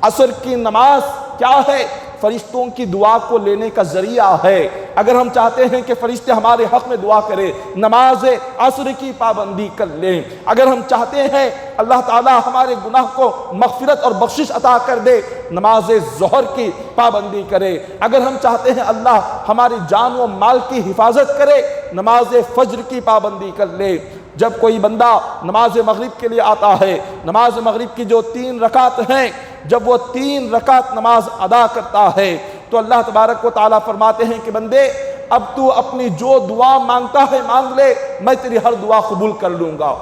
عصر کی نماز کیا ہے؟ فرشتوں کی دعا کو لینے کا ذریعہ ہے۔ اگر ہم چاہتے ہیں کہ فرشتے ہمارے حق میں دعا کریں، نماز عصر کی پابندی کر لیں۔ اگر ہم چاہتے ہیں اللہ تعالیٰ ہمارے گناہ کو مغفرت اور بخشش عطا کر دے، نماز ظہر کی پابندی کرے۔ اگر ہم چاہتے ہیں اللہ ہماری جان و مال کی حفاظت کرے، نماز فجر کی پابندی کر لے۔ جب کوئی بندہ نماز مغرب کے لیے آتا ہے، نماز مغرب کی جو 3 رکعت ہیں، جب وہ 3 رکعت نماز ادا کرتا ہے تو اللہ تبارک و تعالیٰ فرماتے ہیں کہ بندے اب تو اپنی جو دعا مانگتا ہے مانگ لے، میں تیری ہر دعا قبول کر لوں گا،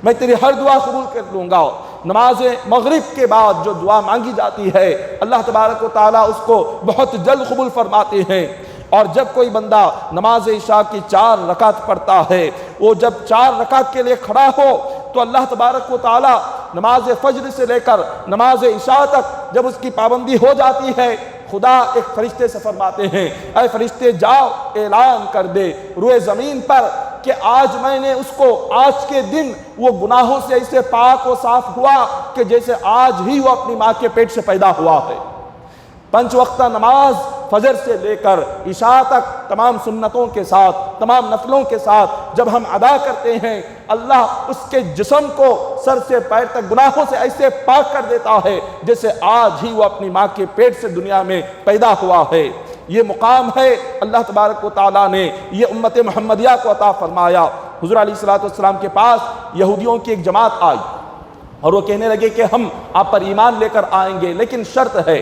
میں تیری ہر دعا قبول کر لوں گا۔ نماز مغرب کے بعد جو دعا مانگی جاتی ہے اللہ تبارک و تعالیٰ اس کو بہت جلد قبول فرماتے ہیں۔ اور جب کوئی بندہ نماز عشاء کی 4 رکعت پڑھتا ہے، وہ جب 4 رکعت کے لیے کھڑا ہو تو اللہ تبارک و تعالیٰ نماز فجر سے لے کر نماز عشاء تک جب اس کی پابندی ہو جاتی ہے، خدا ایک فرشتے سے فرماتے ہیں اے فرشتے جاؤ اعلان کر دے روئے زمین پر کہ آج میں نے اس کو آج کے دن وہ گناہوں سے ایسے پاک و صاف ہوا کہ جیسے آج ہی وہ اپنی ماں کے پیٹ سے پیدا ہوا ہے۔ 5 وقتہ نماز فجر سے لے کر عشاء تک تمام سنتوں کے ساتھ، تمام نفلوں کے ساتھ جب ہم ادا کرتے ہیں، اللہ اس کے جسم کو سر سے پیر تک گناہوں سے ایسے پاک کر دیتا ہے جیسے آج ہی وہ اپنی ماں کے پیٹ سے دنیا میں پیدا ہوا ہے۔ یہ مقام ہے اللہ تبارک و تعالیٰ نے یہ امت محمدیہ کو عطا فرمایا۔ حضور علیہ الصلوۃ والسلام کے پاس یہودیوں کی ایک جماعت آئی اور وہ کہنے لگے کہ ہم آپ پر ایمان لے کر آئیں گے، لیکن شرط ہے۔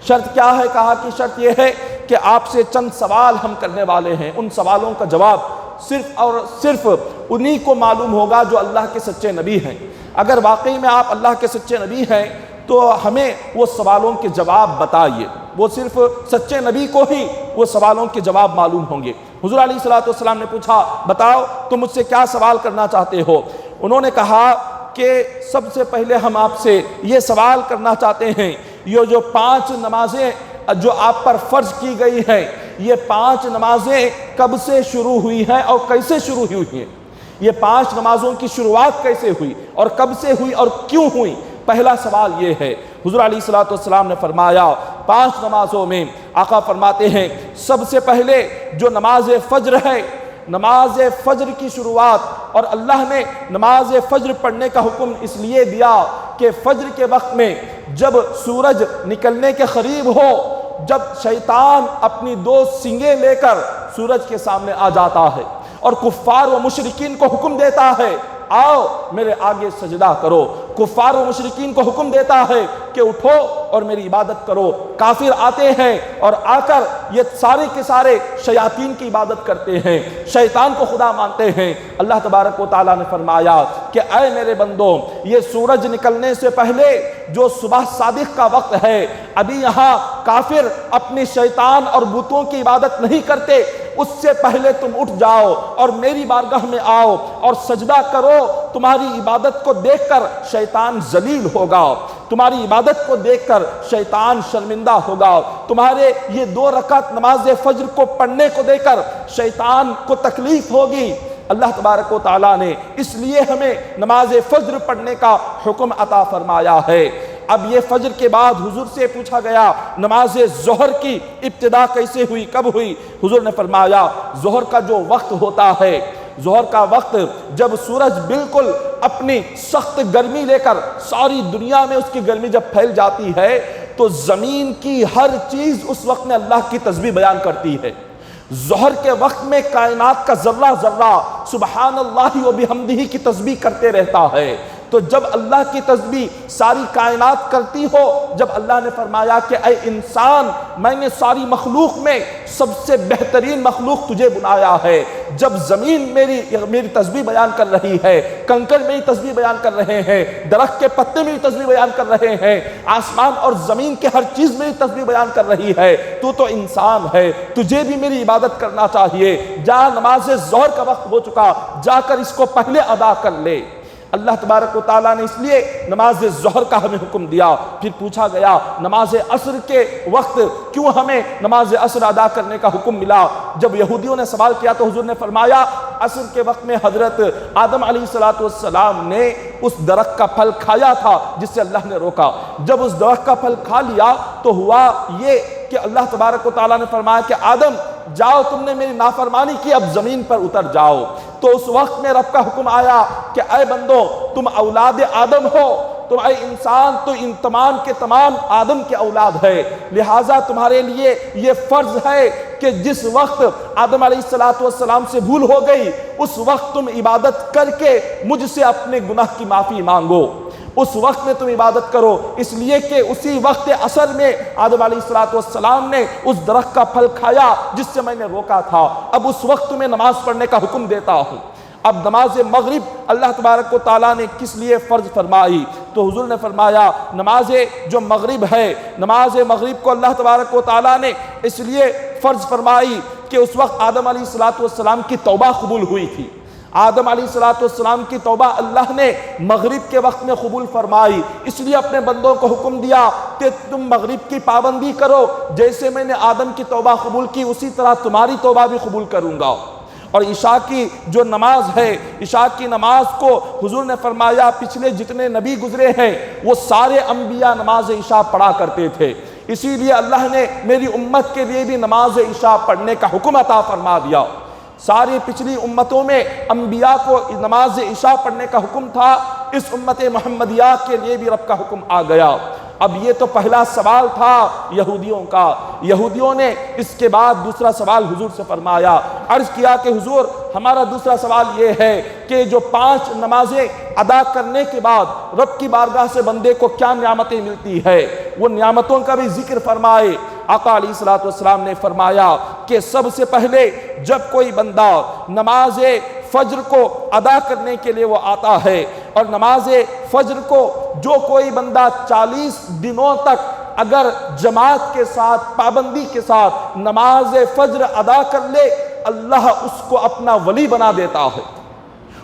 شرط کیا ہے؟ کہا کہ شرط یہ ہے کہ آپ سے چند سوال ہم کرنے والے ہیں، ان سوالوں کا جواب صرف اور صرف انہی کو معلوم ہوگا جو اللہ کے سچے نبی ہیں۔ اگر واقعی میں آپ اللہ کے سچے نبی ہیں تو ہمیں وہ سوالوں کے جواب بتائیے۔ وہ صرف سچے نبی کو ہی وہ سوالوں کے جواب معلوم ہوں گے۔ حضور علیہ الصلوۃ والسلام نے پوچھا بتاؤ تم مجھ سے کیا سوال کرنا چاہتے ہو؟ انہوں نے کہا کہ سب سے پہلے ہم آپ سے یہ سوال کرنا چاہتے ہیں، یہ جو 5 نمازیں جو آپ پر فرض کی گئی ہیں، یہ 5 نمازیں کب سے شروع ہوئی ہیں اور کیسے شروع ہوئی ہیں؟ یہ 5 نمازوں کی شروعات کیسے ہوئی اور کب سے ہوئی اور کیوں ہوئی؟ پہلا سوال یہ ہے۔ حضور علیہ الصلوۃ والسلام نے فرمایا 5 نمازوں میں آقا فرماتے ہیں سب سے پہلے جو نماز فجر ہے، نماز فجر کی شروعات، اور اللہ نے نماز فجر پڑھنے کا حکم اس لیے دیا کہ فجر کے وقت میں جب سورج نکلنے کے قریب ہو، جب شیطان اپنی 2 سنگیں لے کر سورج کے سامنے آ جاتا ہے اور کفار و مشرکین کو حکم دیتا ہے آؤ میرے آگے سجدہ کرو، کفار و مشرکین کو حکم دیتا ہے کہ اٹھو اور میری عبادت کرو، کافر آتے ہیں اور آ کر یہ سارے کے سارے شیاطین کی عبادت کرتے ہیں، شیطان کو خدا مانتے ہیں۔ اللہ تبارک و تعالیٰ نے فرمایا کہ اے میرے بندوں، یہ سورج نکلنے سے پہلے جو صبح صادق کا وقت ہے، ابھی یہاں کافر اپنی شیطان اور بتوں کی عبادت نہیں کرتے، اس سے پہلے تم اٹھ جاؤ اور میری بارگاہ میں آؤ اور سجدہ کرو۔ تمہاری عبادت کو دیکھ کر شیطان ذلیل ہوگا، تمہاری عبادت کو دیکھ کر شیطان شرمندہ ہوگا، تمہارے یہ 2 رکعت نماز فجر کو پڑھنے کو دے کر شیطان کو تکلیف ہوگی۔ اللہ تبارک و تعالیٰ نے اس لیے ہمیں نماز فجر پڑھنے کا حکم عطا فرمایا ہے۔ اب یہ فجر کے بعد حضور سے پوچھا گیا نماز ظہر کی ابتدا کیسے ہوئی، کب ہوئی؟ حضور نے فرمایا ظہر کا جو وقت ہوتا ہے، ظہر کا وقت جب سورج بالکل اپنی سخت گرمی لے کر ساری دنیا میں اس کی گرمی جب پھیل جاتی ہے تو زمین کی ہر چیز اس وقت میں اللہ کی تسبیح بیان کرتی ہے۔ ظہر کے وقت میں کائنات کا ذرہ ذرہ سبحان اللہ و بحمدہ کی تسبیح کرتے رہتا ہے۔ تو جب اللہ کی تسبیح ساری کائنات کرتی ہو، جب اللہ نے فرمایا کہ اے انسان میں نے ساری مخلوق میں سب سے بہترین مخلوق تجھے بنایا ہے، جب زمین میری تسبیح بیان کر رہی ہے، کنکر میری تسبیح بیان کر رہے ہیں، درخت کے پتے میری تسبیح بیان کر رہے ہیں، آسمان اور زمین کے ہر چیز میری تسبیح بیان کر رہی ہے، تو انسان ہے، تجھے بھی میری عبادت کرنا چاہیے، جا نماز ظہر کا وقت ہو چکا، جا کر اس کو پہلے ادا کر لے۔ اللہ تبارک و تعالیٰ نے اس لیے نماز ظہر کا ہمیں حکم دیا۔ پھر پوچھا گیا نماز عصر کے وقت کیوں ہمیں نماز عصر ادا کرنے کا حکم ملا؟ جب یہودیوں نے سوال کیا تو حضور نے فرمایا عصر کے وقت میں حضرت آدم علیہ السلام نے اس درخت کا پھل کھایا تھا جس سے اللہ نے روکا۔ جب اس درخت کا پھل کھا لیا تو ہوا یہ کہ اللہ تبارک و تعالیٰ نے فرمایا کہ آدم جاؤ، تم نے میری نافرمانی کی، اب زمین پر اتر جاؤ۔ تو اس وقت میں رب کا حکم آیا کہ اے بندو تم اولاد آدم ہو، تم اے انسان تو ان تمام کے تمام آدم کے اولاد ہے، لہٰذا تمہارے لیے یہ فرض ہے کہ جس وقت آدم علیہ السلام سے بھول ہو گئی اس وقت تم عبادت کر کے مجھ سے اپنے گناہ کی معافی مانگو، اس وقت میں تم عبادت کرو، اس لیے کہ اسی وقت عصر میں آدم علیہ السلام نے اس درخت کا پھل کھایا جس سے میں نے روکا تھا، اب اس وقت تمہیں نماز پڑھنے کا حکم دیتا ہوں۔ اب نماز مغرب اللہ تبارک و تعالیٰ نے کس لیے فرض فرمائی؟ تو حضور نے فرمایا نماز جو مغرب ہے، نماز مغرب کو اللہ تبارک و تعالیٰ نے اس لیے فرض فرمائی کہ اس وقت آدم علیہ السلام کی توبہ قبول ہوئی تھی۔ آدم علیہ السلام کی توبہ اللہ نے مغرب کے وقت میں قبول فرمائی، اس لیے اپنے بندوں کو حکم دیا کہ تم مغرب کی پابندی کرو، جیسے میں نے آدم کی توبہ قبول کی اسی طرح تمہاری توبہ بھی قبول کروں گا۔ اور عشاء کی جو نماز ہے، عشاء کی نماز کو حضور نے فرمایا پچھلے جتنے نبی گزرے ہیں وہ سارے انبیاء نماز عشاء پڑھا کرتے تھے، اسی لیے اللہ نے میری امت کے لیے بھی نماز عشاء پڑھنے کا حکم عطا فرما دیا۔ ساری پچھلی امتوں میں انبیاء کو نماز عشاء پڑھنے کا حکم تھا، اس امت محمدیہ کے لیے بھی رب کا حکم آ گیا۔ اب یہ تو پہلا سوال تھا یہودیوں کا، یہودیوں نے اس کے بعد دوسرا سوال حضور سے فرمایا، عرض کیا کہ حضور ہمارا دوسرا سوال یہ ہے کہ جو 5 نمازیں ادا کرنے کے بعد رب کی بارگاہ سے بندے کو کیا نعمتیں ملتی ہے، وہ نعمتوں کا بھی ذکر فرمائے۔ آقا علیہ السلام نے فرمایا کہ سب سے پہلے جب کوئی بندہ نماز فجر کو ادا کرنے کے لیے وہ آتا ہے، اور نماز فجر کو جو کوئی بندہ 40 دنوں تک اگر جماعت کے ساتھ پابندی کے ساتھ نماز فجر ادا کر لے، اللہ اس کو اپنا ولی بنا دیتا ہے،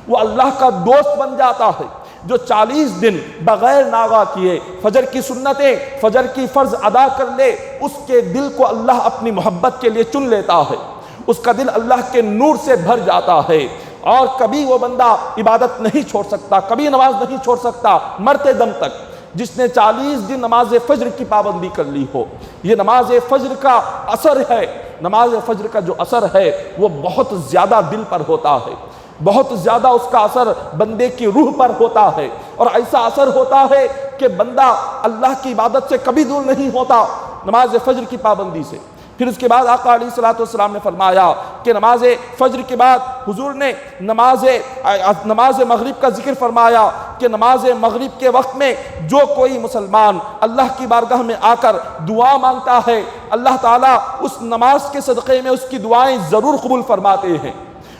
وہ اللہ کا دوست بن جاتا ہے۔ جو 40 دن بغیر ناغہ کیے فجر کی سنتیں، فجر کی فرض ادا کر لے، اس کے دل کو اللہ اپنی محبت کے لیے چن لیتا ہے، اس کا دل اللہ کے نور سے بھر جاتا ہے، اور کبھی وہ بندہ عبادت نہیں چھوڑ سکتا، کبھی نماز نہیں چھوڑ سکتا مرتے دم تک، جس نے 40 دن نماز فجر کی پابندی کر لی ہو۔ یہ نماز فجر کا اثر ہے، نماز فجر کا جو اثر ہے وہ بہت زیادہ دل پر ہوتا ہے، بہت زیادہ اس کا اثر بندے کی روح پر ہوتا ہے، اور ایسا اثر ہوتا ہے کہ بندہ اللہ کی عبادت سے کبھی دور نہیں ہوتا نماز فجر کی پابندی سے۔ پھر اس کے بعد آقا علیہ السلام نے فرمایا کہ نماز فجر کے بعد حضور نے نماز مغرب کا ذکر فرمایا کہ نماز مغرب کے وقت میں جو کوئی مسلمان اللہ کی بارگاہ میں آ کر دعا مانگتا ہے، اللہ تعالیٰ اس نماز کے صدقے میں اس کی دعائیں ضرور قبول فرماتے ہیں۔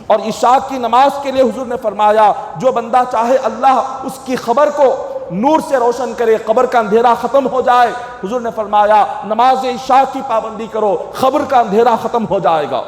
اور عشاء کی نماز کے لیے حضور نے فرمایا جو بندہ چاہے اللہ اس کی خبر کو نور سے روشن کرے، قبر کا اندھیرا ختم ہو جائے، حضور نے فرمایا نماز عشاء کی پابندی کرو، قبر کا اندھیرا ختم ہو جائے گا،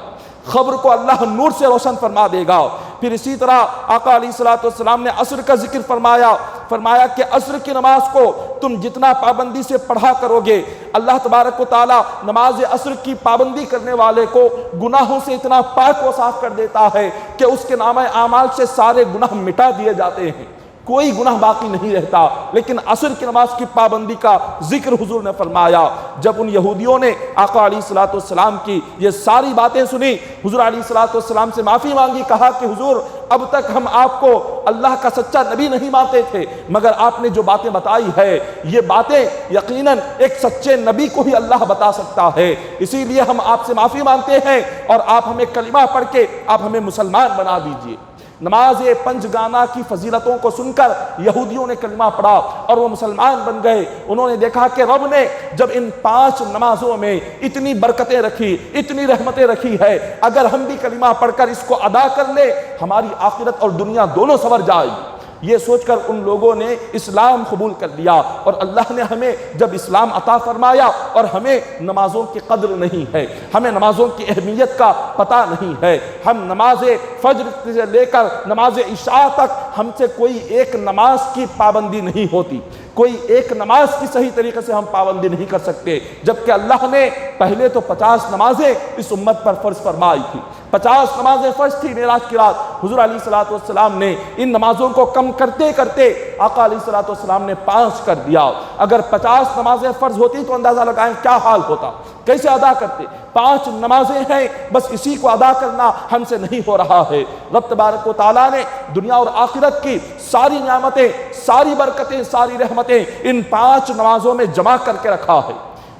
خبر کو اللہ نور سے روشن فرما دے گا۔ پھر اسی طرح آقا علیہ السلام نے عصر کا ذکر فرمایا کہ عصر کی نماز کو تم جتنا پابندی سے پڑھا کرو گے، اللہ تبارک و تعالی نماز عصر کی پابندی کرنے والے کو گناہوں سے اتنا پاک و صاف کر دیتا ہے کہ اس کے نامہ اعمال سے سارے گناہ مٹا دیے جاتے ہیں، کوئی گناہ باقی نہیں رہتا۔ لیکن عصر کی نماز کی پابندی کا ذکر حضور نے فرمایا۔ جب ان یہودیوں نے آقا علیہ السلام کی یہ ساری باتیں سنی، حضور علیہ السلام سے معافی مانگی، کہا کہ حضور اب تک ہم آپ کو اللہ کا سچا نبی نہیں مانتے تھے، مگر آپ نے جو باتیں بتائی ہے یہ باتیں یقیناً ایک سچے نبی کو ہی اللہ بتا سکتا ہے، اسی لیے ہم آپ سے معافی مانگتے ہیں اور آپ ہمیں کلمہ پڑھ کے آپ ہمیں مسلمان بنا دیجئے۔ نماز پنجگانہ کی فضیلتوں کو سن کر یہودیوں نے کلمہ پڑھا اور وہ مسلمان بن گئے۔ انہوں نے دیکھا کہ رب نے جب ان 5 نمازوں میں اتنی برکتیں رکھی، اتنی رحمتیں رکھی ہے، اگر ہم بھی کلمہ پڑھ کر اس کو ادا کر لیں ہماری آخرت اور دنیا دونوں سنور جائے گی۔ یہ سوچ کر ان لوگوں نے اسلام قبول کر لیا، اور اللہ نے ہمیں جب اسلام عطا فرمایا اور ہمیں نمازوں کی قدر نہیں ہے، ہمیں نمازوں کی اہمیت کا پتہ نہیں ہے، ہم نماز فجر سے لے کر نماز عشاء تک ہم سے کوئی ایک نماز کی پابندی نہیں ہوتی، کوئی ایک نماز کی صحیح طریقے سے ہم پابندی نہیں کر سکتے، جبکہ اللہ نے پہلے تو 50 نمازیں اس امت پر فرض فرمائی تھی۔ 50 نمازیں فرض تھی معراج کی رات۔ حضور علیہ الصلوۃ والسلام نے ان نمازوں کو کم کرتے کرتے آقا علیہ الصلوۃ والسلام نے 5 کر دیا۔ اگر 50 نمازیں فرض ہوتی تو اندازہ لگائیں کیا حال ہوتا، کیسے ادا کرتے۔ 5 نمازیں ہیں، بس اسی کو ادا کرنا ہم سے نہیں ہو رہا ہے۔ رب تبارک و تعالیٰ نے دنیا اور آخرت کی ساری نعمتیں، ساری برکتیں، ساری رحمتیں ان 5 نمازوں میں جمع کر کے رکھا ہے۔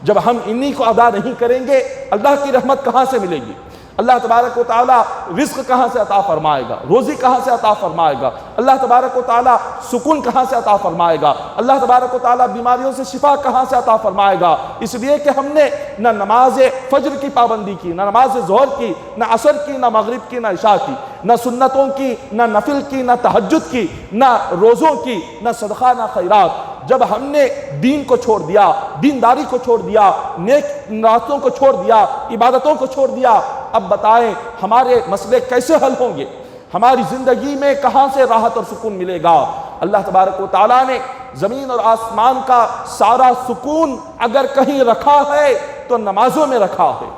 جب ہم انہی کو ادا نہیں کریں گے اللہ کی رحمت کہاں سے ملے گی؟ اللہ تبارک و تعالیٰ رزق کہاں سے عطا فرمائے گا؟ روزی کہاں سے عطا فرمائے گا؟ اللہ تبارک و تعالیٰ سکون کہاں سے عطا فرمائے گا؟ اللہ تبارک و تعالیٰ بیماریوں سے شفا کہاں سے عطا فرمائے گا؟ اس لیے کہ ہم نے نہ نماز فجر کی پابندی کی، نہ نماز ظہر کی، نہ عصر کی، نہ مغرب کی، نہ عشاء کی، نہ سنتوں کی، نہ نفل کی، نہ تہجد کی، نہ روزوں کی، نہ صدقہ، نہ خیرات۔ جب ہم نے دین کو چھوڑ دیا، دینداری کو چھوڑ دیا، نیک راستوں کو چھوڑ دیا، عبادتوں کو چھوڑ دیا، اب بتائیں ہمارے مسئلے کیسے حل ہوں گے؟ ہماری زندگی میں کہاں سے راحت اور سکون ملے گا؟ اللہ تبارک و تعالیٰ نے زمین اور آسمان کا سارا سکون اگر کہیں رکھا ہے تو نمازوں میں رکھا ہے۔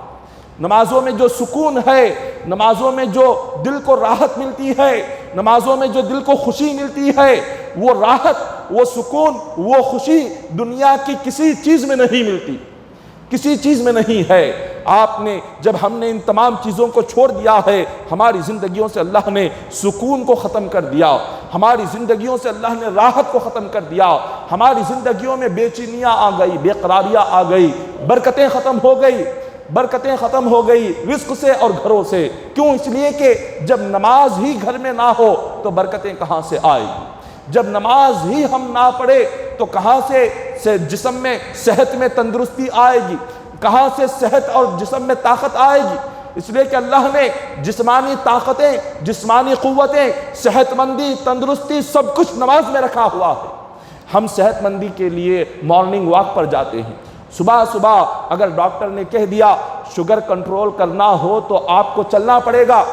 نمازوں میں جو سکون ہے، نمازوں میں جو دل کو راحت ملتی ہے، نمازوں میں جو دل کو خوشی ملتی ہے، وہ راحت، وہ سکون، وہ خوشی دنیا کی کسی چیز میں نہیں ملتی، کسی چیز میں نہیں ہے۔ آپ نے جب ہم نے ان تمام چیزوں کو چھوڑ دیا ہے، ہماری زندگیوں سے اللہ نے سکون کو ختم کر دیا، ہماری زندگیوں سے اللہ نے راحت کو ختم کر دیا، ہماری زندگیوں میں بے چینیاں آ گئی، بے قراریاں آ گئی، برکتیں ختم ہو گئی، برکتیں ختم ہو گئی رزق سے اور گھروں سے۔ کیوں؟ اس لیے کہ جب نماز ہی گھر میں نہ ہو تو برکتیں کہاں سے آئے گی؟ جب نماز ہی ہم نہ پڑھے تو کہاں سے جسم میں صحت میں تندرستی آئے گی؟ کہاں سے صحت اور جسم میں طاقت آئے گی؟ اس لیے کہ اللہ نے جسمانی طاقتیں، جسمانی قوتیں، صحت مندی، تندرستی سب کچھ نماز میں رکھا ہوا ہے۔ ہم صحت مندی کے لیے مارننگ واک پر جاتے ہیں، صبح صبح اگر ڈاکٹر نے کہہ دیا شوگر کنٹرول کرنا ہو تو آپ کو چلنا پڑے گا،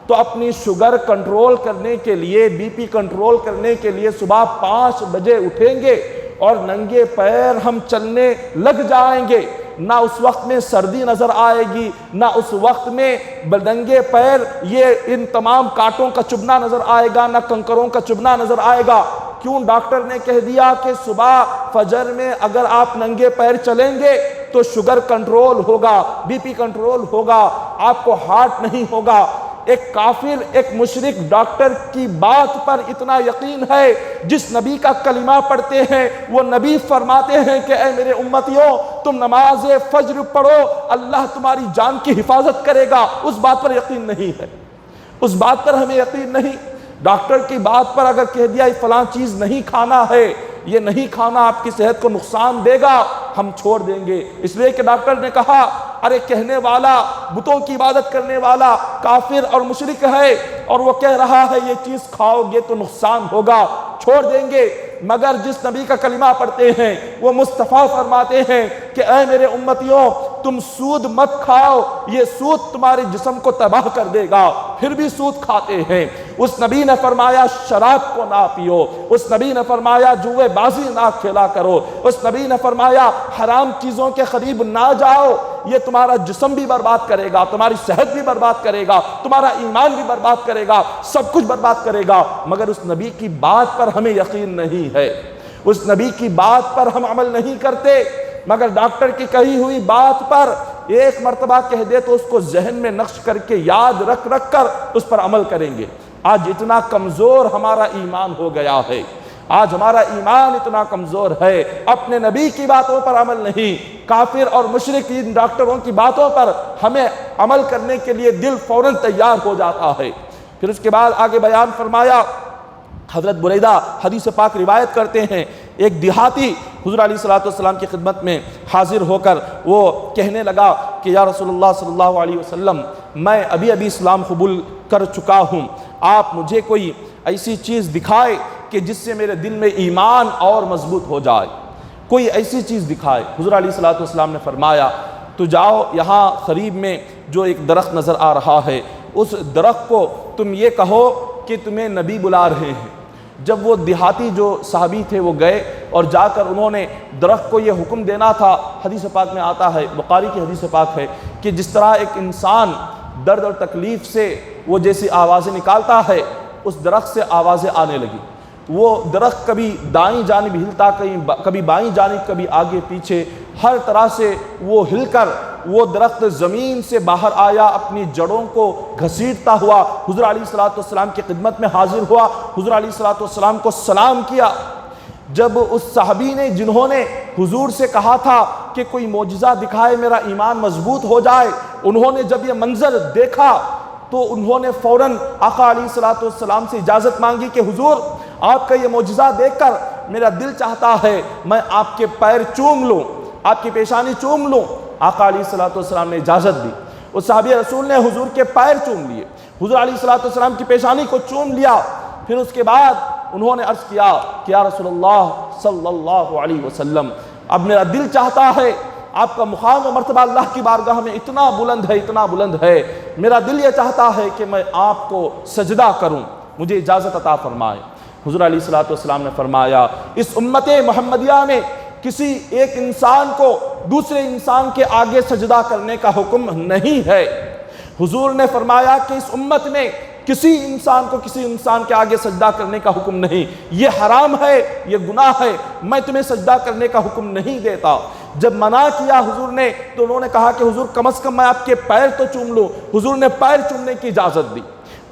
تو اپنی شوگر کنٹرول کرنے کے لیے، بی پی کنٹرول کرنے کے لیے صبح 5 بجے اٹھیں گے اور ننگے پیر ہم چلنے لگ جائیں گے۔ نہ اس وقت میں سردی نظر آئے گی، نہ اس وقت میں ننگے پیر یہ ان تمام کانٹوں کا چبھنا نظر آئے گا، نہ کنکروں کا چبھنا نظر آئے گا۔ کیوں؟ ڈاکٹر نے کہہ دیا کہ صبح فجر میں اگر آپ ننگے پیر چلیں گے تو شوگر کنٹرول ہوگا، بی پی کنٹرول ہوگا، آپ کو ہارٹ نہیں ہوگا۔ ایک کافر، ایک مشرک ڈاکٹر کی بات پر اتنا یقین ہے، جس نبی کا کلمہ پڑھتے ہیں وہ نبی فرماتے ہیں کہ اے میرے امتیوں تم نماز فجر پڑھو، اللہ تمہاری جان کی حفاظت کرے گا۔ اس بات پر یقین نہیں ہے، اس بات پر ہمیں یقین نہیں۔ ڈاکٹر کی بات پر اگر کہہ دیا فلاں چیز نہیں کھانا ہے، یہ نہیں کھانا آپ کی صحت کو نقصان دے گا، ہم چھوڑ دیں گے۔ اس لیے کہ ڈاکٹر نے کہا ارے کہنے والا، بتوں کی عبادت کرنے والا کافر اور مشرک ہے، اور وہ کہہ رہا ہے یہ چیز کھاؤ گے تو نقصان ہوگا، چھوڑ دیں گے۔ مگر جس نبی کا کلمہ پڑھتے ہیں وہ مصطفیٰ فرماتے ہیں کہ اے میرے امتیوں تم سود مت کھاؤ، یہ سود تمہارے جسم کو تباہ کر دے گا، پھر بھی سود کھاتے ہیں۔ اس نبی نے فرمایا شراب کو نہ پیو، اس نبی نے فرمایا جوئے بازی نہ کھیلا کرو، اس نبی نے فرمایا حرام چیزوں کے قریب نہ جاؤ، یہ تمہارا جسم بھی برباد کرے گا، تمہاری صحت بھی برباد کرے گا، تمہارا ایمان بھی برباد کرے گا، سب کچھ برباد کرے گا۔ مگر اس نبی کی بات پر ہمیں یقین نہیں ہے، اس نبی کی بات پر ہم عمل نہیں کرتے، مگر ڈاکٹر کی کہی ہوئی بات پر ایک مرتبہ کہہ دے تو اس کو ذہن میں نقش کر کے یاد رکھ کر اس پر عمل کریں گے۔ آج اتنا کمزور ہمارا ایمان ہو گیا ہے، آج ہمارا ایمان اتنا کمزور ہے، اپنے نبی کی باتوں پر عمل نہیں، کافر اور مشرک ان ڈاکٹروں کی باتوں پر ہمیں عمل کرنے کے لیے دل فوراً تیار ہو جاتا ہے۔ پھر اس کے بعد آگے بیان فرمایا، حضرت بریدہ حدیث پاک روایت کرتے ہیں، ایک دیہاتی حضور علیہ الصلوۃ والسلام کی خدمت میں حاضر ہو کر وہ کہنے لگا کہ یا رسول اللہ صلی اللہ علیہ وسلم، میں ابھی اسلام قبول کر چکا ہوں، آپ مجھے کوئی ایسی چیز دکھائے کہ جس سے میرے دل میں ایمان اور مضبوط ہو جائے، کوئی ایسی چیز دکھائے۔ حضور علیہ الصلوۃ والسلام نے فرمایا، تو جاؤ یہاں قریب میں جو ایک درخت نظر آ رہا ہے، اس درخت کو تم یہ کہو کہ تمہیں نبی بلا رہے ہیں۔ جب وہ دیہاتی جو صحابی تھے وہ گئے اور جا کر انہوں نے درخت کو یہ حکم دینا تھا، حدیث پاک میں آتا ہے، بخاری کی حدیث پاک ہے کہ جس طرح ایک انسان درد اور تکلیف سے وہ جیسی آوازیں نکالتا ہے، اس درخت سے آوازیں آنے لگی۔ وہ درخت کبھی دائیں جانب ہلتا، کبھی بائیں جانب، کبھی آگے پیچھے، ہر طرح سے وہ ہل کر وہ درخت زمین سے باہر آیا، اپنی جڑوں کو گھسیٹتا ہوا حضور علیہ الصلوۃ والسلام کی خدمت میں حاضر ہوا، حضور علیہ الصلوۃ والسلام کو سلام کیا۔ جب اس صحابی نے جنہوں نے حضور سے کہا تھا کہ کوئی معجزہ دکھائے میرا ایمان مضبوط ہو جائے، انہوں نے جب یہ منظر دیکھا تو انہوں نے فوراً آقا علیہ الصلوۃ والسلام سے اجازت مانگی کہ حضور، آپ کا یہ معجزہ دیکھ کر میرا دل چاہتا ہے میں آپ کے پیر چوم لوں، آپ کی پیشانی چوم لوں۔ آقا علیہ الصلوۃ والسلام نے اجازت دی، اس صحابی رسول نے حضور کے پیر چوم لیے، حضور علیہ الصلوۃ والسلام کی پیشانی کو چوم لیا۔ پھر اس کے بعد انہوں نے عرض کیا کہ یا رسول اللہ صلی اللہ علیہ وسلم، اب میرا دل چاہتا ہے، آپ کا مقام و مرتبہ اللہ کی بارگاہ میں اتنا بلند ہے، اتنا بلند ہے، میرا دل یہ چاہتا ہے کہ میں آپ کو سجدہ کروں، مجھے اجازت عطا فرمائے۔ حضور علیہ الصلوۃ والسلام نے فرمایا، اس امت محمدیہ میں کسی ایک انسان کو دوسرے انسان کے آگے سجدہ کرنے کا حکم نہیں ہے۔ حضور نے فرمایا کہ اس امت میں کسی انسان کو کسی انسان کے آگے سجدہ کرنے کا حکم نہیں، یہ حرام ہے، یہ گناہ ہے، میں تمہیں سجدہ کرنے کا حکم نہیں دیتا۔ جب منع کیا حضور نے تو انہوں نے کہا کہ حضور کم از کم میں آپ کے پیر تو چوم لوں۔ حضور نے پیر چومنے کی اجازت دی،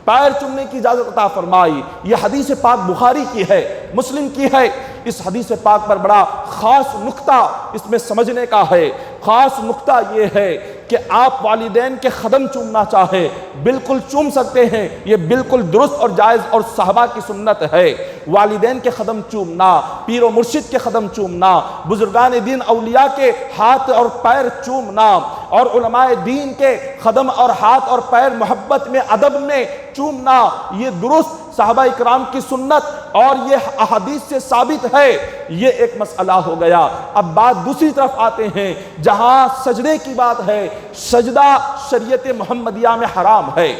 پیر چومنے کی اجازت عطا فرمائی۔ یہ حدیث پاک بخاری کی ہے، مسلم کی ہے۔ اس حدیث پاک پر بڑا خاص نقطہ اس میں سمجھنے کا ہے۔ خاص نقطہ یہ ہے کہ آپ والدین کے قدم چومنا چاہے بالکل چوم سکتے ہیں، یہ بالکل درست اور جائز اور صحابہ کی سنت ہے۔ والدین کے قدم چومنا، پیر و مرشد کے قدم چومنا، بزرگان دین اولیاء کے ہاتھ اور پیر چومنا، اور علماء دین کے قدم اور ہاتھ اور پیر محبت میں، ادب میں چومنا، یہ درست صحابہ اکرام کی سنت اور یہ احادیث سے ثابت ہے۔ یہ ایک مسئلہ ہو گیا۔ اب بات دوسری طرف آتے ہیں، جہاں سجدے کی بات ہے، سجدہ شریعت محمدیہ میں حرام ہے،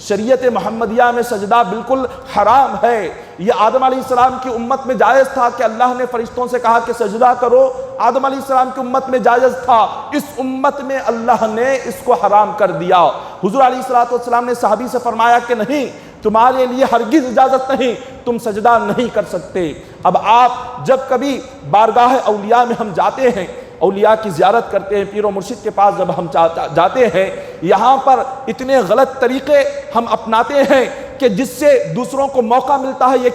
شریعت محمدیہ میں سجدہ بالکل حرام ہے۔ یہ آدم علیہ السلام کی امت میں جائز تھا کہ اللہ نے فرشتوں سے کہا کہ سجدہ کرو، آدم علیہ السلام کی امت میں جائز تھا، اس امت میں اللہ نے اس کو حرام کر دیا۔ حضور علیہ الصلوۃ والسلام نے صحابی سے فرمایا کہ نہیں، تمہارے لیے ہرگز اجازت نہیں، تم سجدہ نہیں کر سکتے۔ اب آپ جب کبھی بارگاہ اولیاء میں ہم جاتے ہیں، اولیاء کی زیارت کرتے ہیں، پیر و مرشد کے پاس جب ہم جاتے ہیں، یہاں پر اتنے غلط طریقے ہم اپناتے ہیں کہ جس سے دوسروں کو موقع ملتا ہے یہ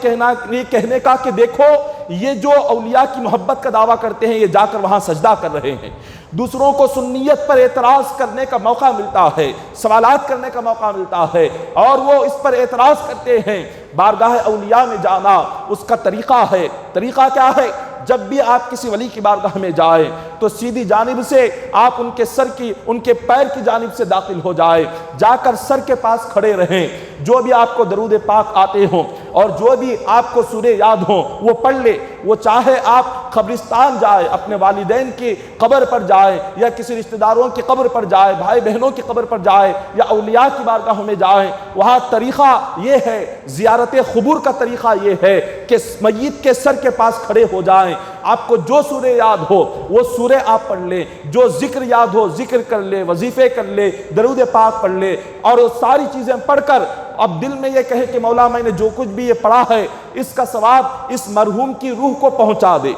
کہنے کا کہ دیکھو یہ جو اولیاء کی محبت کا دعویٰ کرتے ہیں یہ جا کر وہاں سجدہ کر رہے ہیں۔ دوسروں کو سنیت پر اعتراض کرنے کا موقع ملتا ہے، سوالات کرنے کا موقع ملتا ہے، اور وہ اس پر اعتراض کرتے ہیں۔ بارگاہ اولیاء میں جانا اس کا طریقہ ہے۔ طریقہ کیا ہے؟ جب بھی آپ کسی ولی کی بارگاہ میں جائیں تو سیدھی جانب سے آپ ان کے پیر کی جانب سے داخل ہو جائیں، جا کر سر کے پاس کھڑے رہیں، جو بھی آپ کو درود پاک آتے ہوں اور جو بھی آپ کو سورے یاد ہوں وہ پڑھ لے۔ وہ چاہے آپ قبرستان جائیں، اپنے والدین کی قبر پر جائیں، یا کسی رشتہ داروں کی قبر پر جائیں، بھائی بہنوں کی قبر پر جائیں، یا اولیاء کی بارگاہوں میں جائیں، وہاں طریقہ یہ ہے، زیارت قبور کا طریقہ یہ ہے کہ میت کے سر کے پاس کھڑے ہو جائیں، آپ کو جو سورے یاد ہو وہ سورے آپ پڑھ لیں، جو ذکر یاد ہو ذکر کر لے، وظیفے کر لے، درود پاک پڑھ لے، اور وہ ساری چیزیں پڑھ کر اب دل میں یہ کہے کہ مولا میں نے جو کچھ بھی یہ پڑھا ہے اس کا ثواب اس مرحوم کی روح کو پہنچا دے،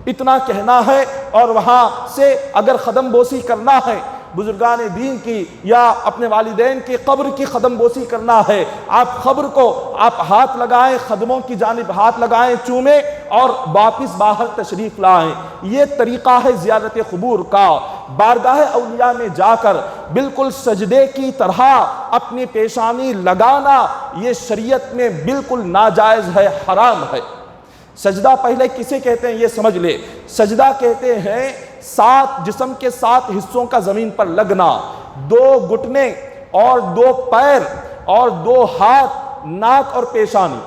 اتنا کہنا ہے۔ اور وہاں سے اگر قدم بوسی کرنا ہے بزرگان دین کی یا اپنے والدین کی قبر کی قدم بوسی کرنا ہے، آپ قبر کو آپ ہاتھ لگائیں، قدموں کی جانب ہاتھ لگائیں، چومیں اور واپس باہر تشریف لائیں۔ یہ طریقہ ہے زیارت قبور کا۔ بارگاہ اولیاء میں جا کر بالکل سجدے کی طرح اپنی پیشانی لگانا یہ شریعت میں بالکل ناجائز ہے، حرام ہے۔ سجدہ پہلے کسے کہتے ہیں یہ سمجھ لے۔ سجدہ کہتے ہیں جسم کے 7 حصوں کا زمین پر لگنا، 2 گھٹنے اور 2 پیر اور 2 ہاتھ، ناک اور پیشانی،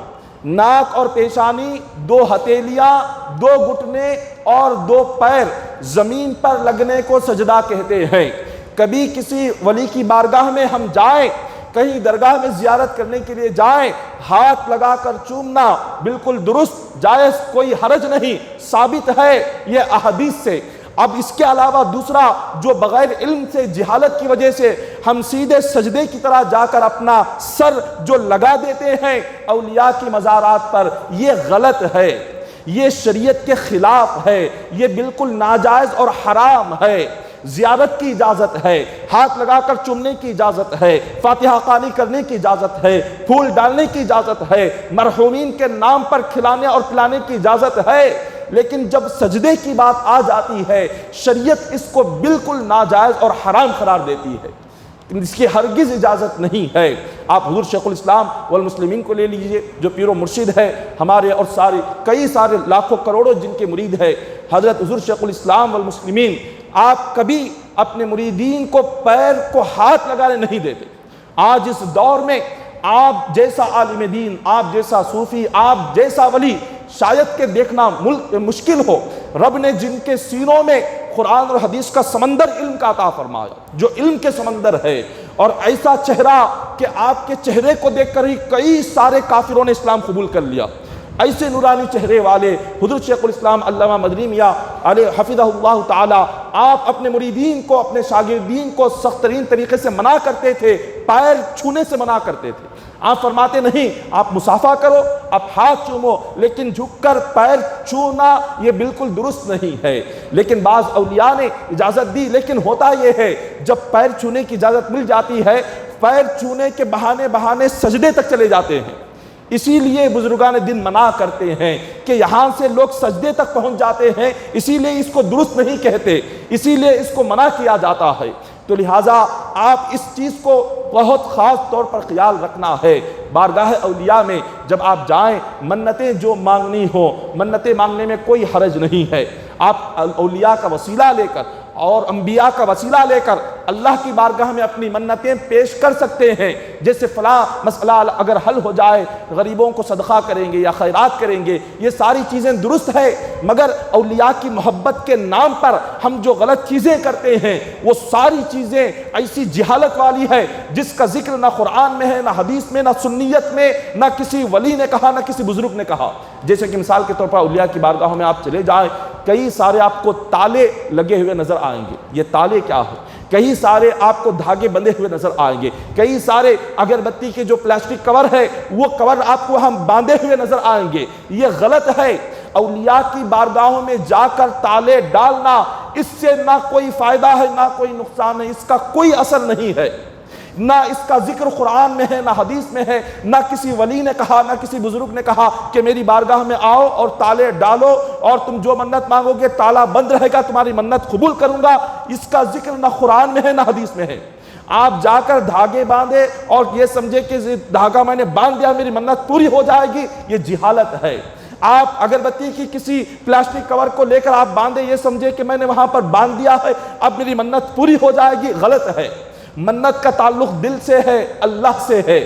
ناک اور پیشانی، 2 ہتھیلیاں، 2 گھٹنے اور 2 پیر زمین پر لگنے کو سجدہ کہتے ہیں۔ کبھی کسی ولی کی بارگاہ میں ہم جائیں، کہیں درگاہ میں زیارت کرنے کے لیے جائیں، ہاتھ لگا کر چومنا بالکل درست، جائز، کوئی حرج نہیں، ثابت ہے یہ احادیث سے۔ اب اس کے علاوہ دوسرا جو بغیر علم سے، جہالت کی وجہ سے ہم سیدھے سجدے کی طرح جا کر اپنا سر جو لگا دیتے ہیں اولیاء کی مزارات پر، یہ غلط ہے، یہ شریعت کے خلاف ہے، یہ بالکل ناجائز اور حرام ہے۔ زیارت کی اجازت ہے، ہاتھ لگا کر چومنے کی اجازت ہے، فاتحہ خوانی کرنے کی اجازت ہے، پھول ڈالنے کی اجازت ہے، مرحومین کے نام پر کھلانے اور پلانے کی اجازت ہے، لیکن جب سجدے کی بات آ جاتی ہے شریعت اس کو بالکل ناجائز اور حرام قرار دیتی ہے، اس کی ہرگز اجازت نہیں ہے۔ آپ حضور شیخ الاسلام والمسلمین کو لے لیجئے، جو پیر و مرشد ہے ہمارے اور کئی سارے لاکھوں کروڑوں جن کے مرید ہے حضرت حضور شیخ الاسلام والمسلمین، آپ کبھی اپنے مریدین کو پیر کو ہاتھ لگانے نہیں دیتے۔ آج اس دور میں آپ جیسا عالم دین، آپ جیسا صوفی، آپ جیسا ولی شاید کہ دیکھنا مشکل ہو۔ رب نے جن کے سینوں میں قرآن اور حدیث کا سمندر علم کا عطا فرمایا، جو علم کے سمندر ہے، اور ایسا چہرہ کہ آپ کے چہرے کو دیکھ کر ہی کئی سارے کافروں نے اسلام قبول کر لیا، ایسے نورانی چہرے والے حضرت شیخ الاسلام علامہ مدنی میاں علیہ حفظہ اللہ تعالی، آپ اپنے مریدین کو، اپنے شاگردین کو سخت ترین طریقے سے منع کرتے تھے، پیر چھونے سے منع کرتے تھے۔ آپ فرماتے نہیں، آپ مصافحہ کرو، آپ ہاتھ چومو، لیکن جھک کر پیر چھونا یہ بالکل درست نہیں ہے۔ لیکن بعض اولیاء نے اجازت دی، لیکن ہوتا یہ ہے جب پیر چھونے کی اجازت مل جاتی ہے، پیر چھونے کے بہانے سجدے تک چلے جاتے ہیں۔ اسی لیے بزرگان دین منع کرتے ہیں کہ یہاں سے لوگ سجدے تک پہنچ جاتے ہیں، اسی لیے اس کو درست نہیں کہتے، اسی لیے اس کو منع کیا جاتا ہے۔ تو لہٰذا آپ اس چیز کو بہت خاص طور پر خیال رکھنا ہے۔ بارگاہ اولیاء میں جب آپ جائیں، منتیں جو مانگنی ہو، منتیں مانگنے میں کوئی حرج نہیں ہے۔ آپ اولیاء کا وسیلہ لے کر اور انبیاء کا وسیلہ لے کر اللہ کی بارگاہ میں اپنی منتیں پیش کر سکتے ہیں، جیسے فلاں مسئلہ اگر حل ہو جائے، غریبوں کو صدقہ کریں گے یا خیرات کریں گے، یہ ساری چیزیں درست ہے، مگر اولیاء کی محبت کے نام پر ہم جو غلط چیزیں کرتے ہیں وہ ساری چیزیں ایسی جہالت والی ہے جس کا ذکر نہ قرآن میں ہے، نہ حدیث میں، نہ سنیت میں، نہ کسی ولی نے کہا، نہ کسی بزرگ نے کہا۔ جیسے کہ مثال کے طور پر اولیاء کی بارگاہوں میں آپ چلے جائیں، کئی سارے آپ کو تالے لگے ہوئے نظر آئیں گے۔ یہ تالے کیا ہے؟ کئی سارے آپ کو دھاگے بندھے ہوئے نظر آئیں گے، کئی سارے اگربتی کے جو پلاسٹک کور ہے وہ کور آپ کو ہم باندھے ہوئے نظر آئیں گے۔ یہ غلط ہے۔ اولیاء کی بارگاہوں میں جا کر تالے ڈالنا، اس سے نہ کوئی فائدہ ہے نہ کوئی نقصان ہے، اس کا کوئی اثر نہیں ہے، نہ اس کا ذکر قرآن میں ہے، نہ حدیث میں ہے، نہ کسی ولی نے کہا، نہ کسی بزرگ نے کہا کہ میری بارگاہ میں آؤ اور تالے ڈالو اور تم جو منت مانگو گے تالا بند رہے گا، تمہاری منت قبول کروں گا۔ اس کا ذکر نہ قرآن میں ہے نہ حدیث میں ہے۔ آپ جا کر دھاگے باندھے اور یہ سمجھے کہ دھاگا میں نے باندھ دیا میری منت پوری ہو جائے گی، یہ جہالت ہے۔ آپ اگربتی کی کسی پلاسٹک کور کو لے کر آپ باندھے، یہ سمجھے کہ میں نے وہاں پر باندھ دیا ہے اب میری منت پوری ہو جائے گی، غلط ہے۔ منت کا تعلق دل سے ہے، اللہ سے ہے۔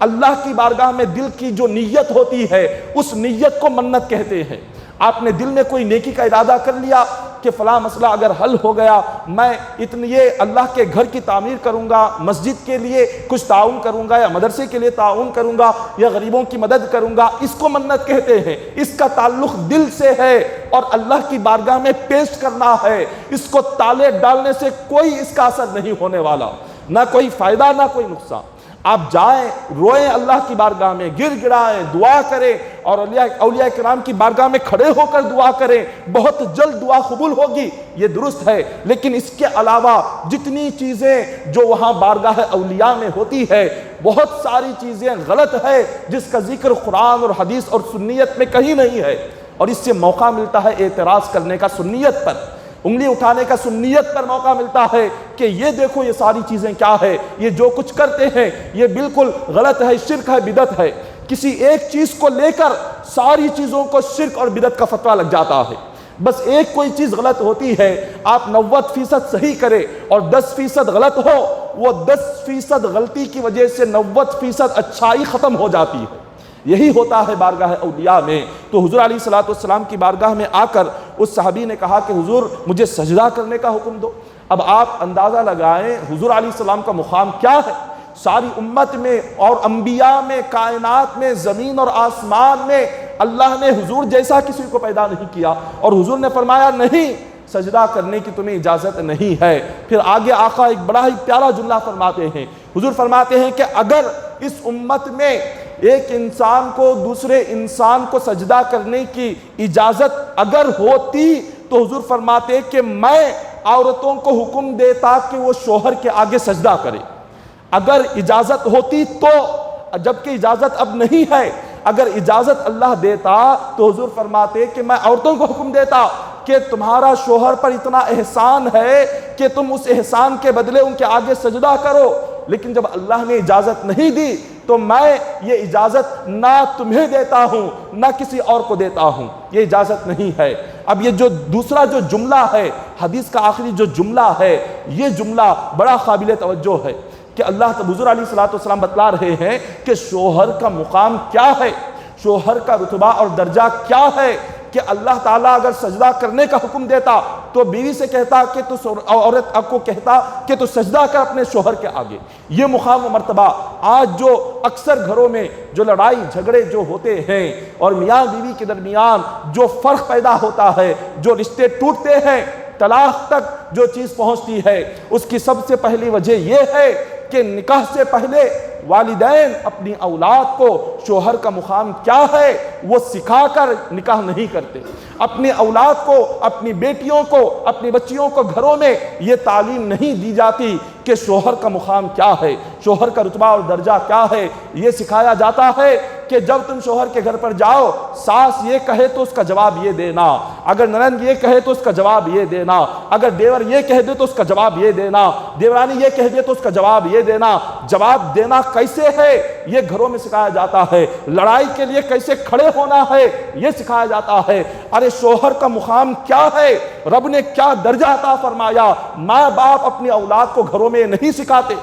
اللہ کی بارگاہ میں دل کی جو نیت ہوتی ہے اس نیت کو منت کہتے ہیں۔ آپ نے دل میں کوئی نیکی کا ارادہ کر لیا کہ فلاں مسئلہ اگر حل ہو گیا میں یہ اللہ کے گھر کی تعمیر کروں گا، مسجد کے لیے کچھ تعاون کروں گا، یا مدرسے کے لیے تعاون کروں گا، یا غریبوں کی مدد کروں گا، اس کو منت کہتے ہیں۔ اس کا تعلق دل سے ہے اور اللہ کی بارگاہ میں پیش کرنا ہے۔ اس کو تالے ڈالنے سے کوئی اس کا اثر نہیں ہونے والا، نہ کوئی فائدہ نہ کوئی نقصان۔ آپ جائیں، روئیں اللہ کی بارگاہ میں، گر گڑائیں، دعا کریں، اور اولیاء کرام کی بارگاہ میں کھڑے ہو کر دعا کریں، بہت جلد دعا قبول ہوگی، یہ درست ہے۔ لیکن اس کے علاوہ جتنی چیزیں جو وہاں بارگاہ اولیاء میں ہوتی ہے، بہت ساری چیزیں غلط ہے جس کا ذکر قرآن اور حدیث اور سنیت میں کہیں نہیں ہے، اور اس سے موقع ملتا ہے اعتراض کرنے کا سنیت پر۔ انگلی اٹھانے کا سنیت پر موقع ملتا ہے کہ یہ دیکھو یہ ساری چیزیں کیا ہے، یہ جو کچھ کرتے ہیں یہ بالکل غلط ہے، شرک ہے، بدعت ہے۔ کسی ایک چیز کو لے کر ساری چیزوں کو شرک اور بدعت کا فتویٰ لگ جاتا ہے۔ بس ایک کوئی چیز غلط ہوتی ہے، آپ 90% صحیح کرے اور 10% غلط ہو، وہ 10% غلطی کی وجہ سے 90% اچھائی ختم ہو جاتی ہے۔ یہی ہوتا ہے بارگاہ اولیاء میں۔ تو حضور علیہ الصلوۃ والسلام کی بارگاہ میں آ کر اس صحابی نے کہا کہ حضور مجھے سجدہ کرنے کا حکم دو۔ اب آپ اندازہ لگائیں حضور علیہ السلام کا مقام کیا ہے، ساری امت میں اور انبیاء میں، کائنات میں، زمین اور آسمان میں اللہ نے حضور جیسا کسی کو پیدا نہیں کیا، اور حضور نے فرمایا نہیں، سجدہ کرنے کی تمہیں اجازت نہیں ہے۔ پھر آگے آقا ایک بڑا ہی پیارا جملہ فرماتے ہیں، حضور فرماتے ہیں کہ اگر اس امت میں ایک انسان کو دوسرے انسان کو سجدہ کرنے کی اجازت اگر ہوتی تو حضور فرماتے کہ میں عورتوں کو حکم دیتا کہ وہ شوہر کے آگے سجدہ کرے۔ اگر اجازت ہوتی تو، جبکہ اجازت اب نہیں ہے، اگر اجازت اللہ دیتا تو حضور فرماتے کہ میں عورتوں کو حکم دیتا کہ تمہارا شوہر پر اتنا احسان ہے کہ تم اس احسان کے بدلے ان کے آگے سجدہ کرو، لیکن جب اللہ نے اجازت نہیں دی تو میں یہ اجازت نہ تمہیں دیتا ہوں نہ کسی اور کو دیتا ہوں، یہ اجازت نہیں ہے۔ اب یہ جو دوسرا جو جملہ ہے، حدیث کا آخری جو جملہ ہے، یہ جملہ بڑا قابل توجہ ہے کہ اللہ حضور علیہ الصلوۃ والسلام بتلا رہے ہیں کہ شوہر کا مقام کیا ہے، شوہر کا رتبہ اور درجہ کیا ہے، کہ اللہ تعالیٰ اگر سجدہ کرنے کا حکم دیتا تو بیوی سے کہتا کہ تو عورت کو کہتا کہ تو سجدہ کر اپنے شوہر کے آگے۔ یہ مقام و مرتبہ آج جو اکثر گھروں میں جو لڑائی جھگڑے جو ہوتے ہیں اور میاں بیوی کے درمیان جو فرق پیدا ہوتا ہے، جو رشتے ٹوٹتے ہیں، طلاق تک جو چیز پہنچتی ہے، اس کی سب سے پہلی وجہ یہ ہے کہ نکاح سے پہلے والدین اپنی اولاد کو شوہر کا مقام کیا ہے وہ سکھا کر نکاح نہیں کرتے۔ اپنی اولاد کو، اپنی بیٹیوں کو، اپنی بچیوں کو گھروں میں یہ تعلیم نہیں دی جاتی کہ شوہر کا مقام کیا ہے، شوہر کا رتبہ اور درجہ کیا ہے۔ یہ سکھایا جاتا ہے کہ جب تم شوہر کے گھر پر جاؤ، ساس یہ کہے تو اس کا جواب یہ دینا، اگر ننند یہ کہے تو اس کا جواب یہ دینا، اگر دیور یہ کہہ دے تو اس کا جواب یہ دینا، دیورانی یہ کہہ دے تو اس کا جواب یہ دینا۔ جواب دینا کیسے ہے یہ گھروں میں سکھایا جاتا ہے، لڑائی کے لیے کیسے کھڑے ہونا ہے یہ سکھایا جاتا ہے۔ ارے شوہر کا مقام کیا ہے، رب نے کیا درجہ عطا فرمایا، ماں باپ اپنی اولاد کو گھروں میں نہیں سکھاتے،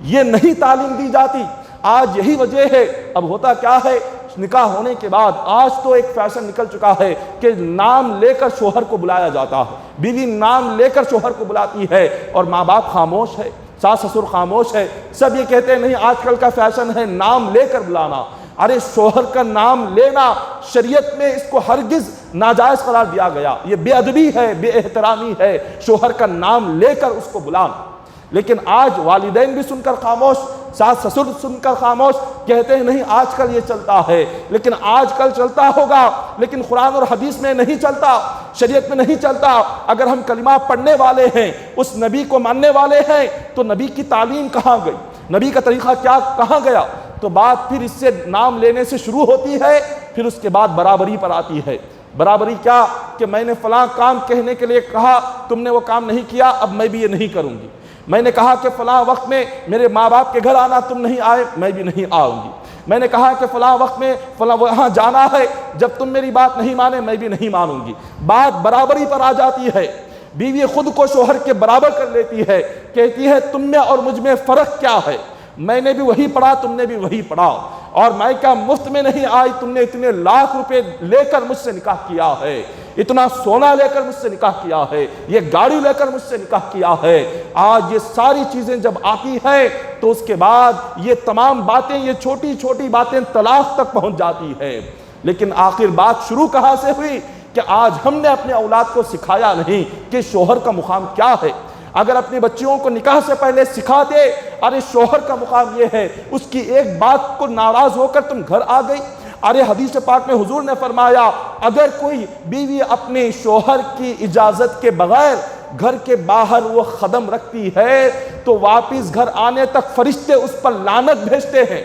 یہ نہیں تعلیم دی جاتی۔ آج یہی وجہ ہے، اب ہوتا کیا ہے، نکاح ہونے کے بعد آج تو ایک فیشن نکل چکا ہے کہ نام لے کر شوہر کو بلایا جاتا ہے، بیوی نام لے کر شوہر کو بلاتی ہے اور ماں باپ خاموش ہے، ساس سسر خاموش ہے، سب یہ کہتے ہیں نہیں آج کل کا فیشن ہے نام لے کر بلانا۔ ارے شوہر کا نام لینا شریعت میں اس کو ہرگز ناجائز قرار دیا گیا، یہ بے ادبی ہے، بے احترامی ہے شوہر کا نام لے کر اس کو بلانا۔ لیکن آج والدین بھی سن کر خاموش، ساس سسر سن کر خاموش، کہتے ہیں نہیں آج کل یہ چلتا ہے، لیکن آج کل چلتا ہوگا لیکن قرآن اور حدیث میں نہیں چلتا، شریعت میں نہیں چلتا۔ اگر ہم کلمہ پڑھنے والے ہیں، اس نبی کو ماننے والے ہیں، تو نبی کی تعلیم کہاں گئی، نبی کا طریقہ کیا کہاں گیا؟ تو بات پھر اس سے نام لینے سے شروع ہوتی ہے، پھر اس کے بعد برابری پر آتی ہے۔ برابری کیا کہ میں نے فلاں کام کہنے کے لیے کہا، تم نے وہ کام نہیں کیا، اب میں بھی یہ نہیں کروں گی۔ میں نے کہا کہ فلاں وقت میں میرے ماں باپ کے گھر آنا، تم نہیں آئے، میں بھی نہیں آؤں گی۔ میں نے کہا کہ فلاں وقت میں فلاں وہاں جانا ہے، جب تم میری بات نہیں مانے میں بھی نہیں مانوں گی۔ بات برابری پر آ جاتی ہے، بیوی خود کو شوہر کے برابر کر لیتی ہے، کہتی ہے تم میں اور مجھ میں فرق کیا ہے، میں نے بھی وہی پڑھا تم نے بھی وہی پڑھا، اور میں کیا مفت میں نہیں آئی، تم نے اتنے لاکھ روپے لے کر مجھ سے نکاح کیا ہے، اتنا سونا لے کر مجھ سے نکاح کیا ہے، یہ گاڑی لے کر مجھ سے نکاح کیا ہے۔ آج یہ ساری چیزیں جب آتی ہیں تو اس کے بعد یہ تمام باتیں، یہ چھوٹی چھوٹی باتیں طلاق تک پہنچ جاتی ہے۔ لیکن آخر بات شروع کہاں سے ہوئی کہ آج ہم نے اپنے اولاد کو سکھایا نہیں کہ شوہر کا مقام کیا ہے۔ اگر اپنی بچیوں کو نکاح سے پہلے سکھا دے ارے شوہر کا مقام یہ ہے، اس کی ایک بات کو ناراض ہو کر تم گھر آ گئی۔ ارے حدیث پاک میں حضور نے فرمایا اگر کوئی بیوی اپنے شوہر کی اجازت کے بغیر گھر کے باہر وہ قدم رکھتی ہے تو واپس گھر آنے تک فرشتے اس پر لعنت بھیجتے ہیں،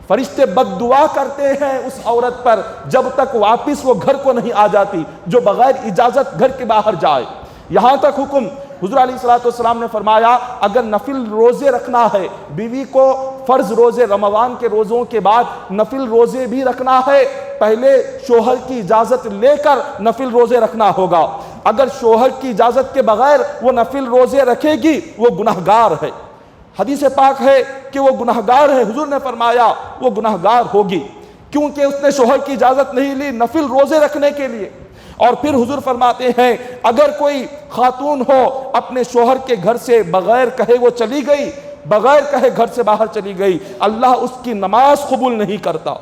فرشتے بد دعا کرتے ہیں اس عورت پر جب تک واپس وہ گھر کو نہیں آ جاتی جو بغیر اجازت گھر کے باہر جائے۔ یہاں تک حکم حضور علیہ الصلوۃ والسلام نے فرمایا اگر نفل روزے رکھنا ہے، بیوی کو فرض روزے رمضان کے روزوں کے بعد نفل روزے بھی رکھنا ہے، پہلے شوہر کی اجازت لے کر نفل روزے رکھنا ہوگا۔ اگر شوہر کی اجازت کے بغیر وہ نفل روزے رکھے گی وہ گناہگار ہے۔ حدیث پاک ہے کہ وہ گناہگار ہے، حضور نے فرمایا وہ گناہگار ہوگی کیونکہ اس نے شوہر کی اجازت نہیں لی نفل روزے رکھنے کے لیے۔ اور پھر حضور فرماتے ہیں اگر کوئی خاتون ہو اپنے شوہر کے گھر سے بغیر کہے وہ چلی گئی، بغیر کہے گھر سے باہر چلی گئی، اللہ اس کی نماز قبول نہیں کرتا،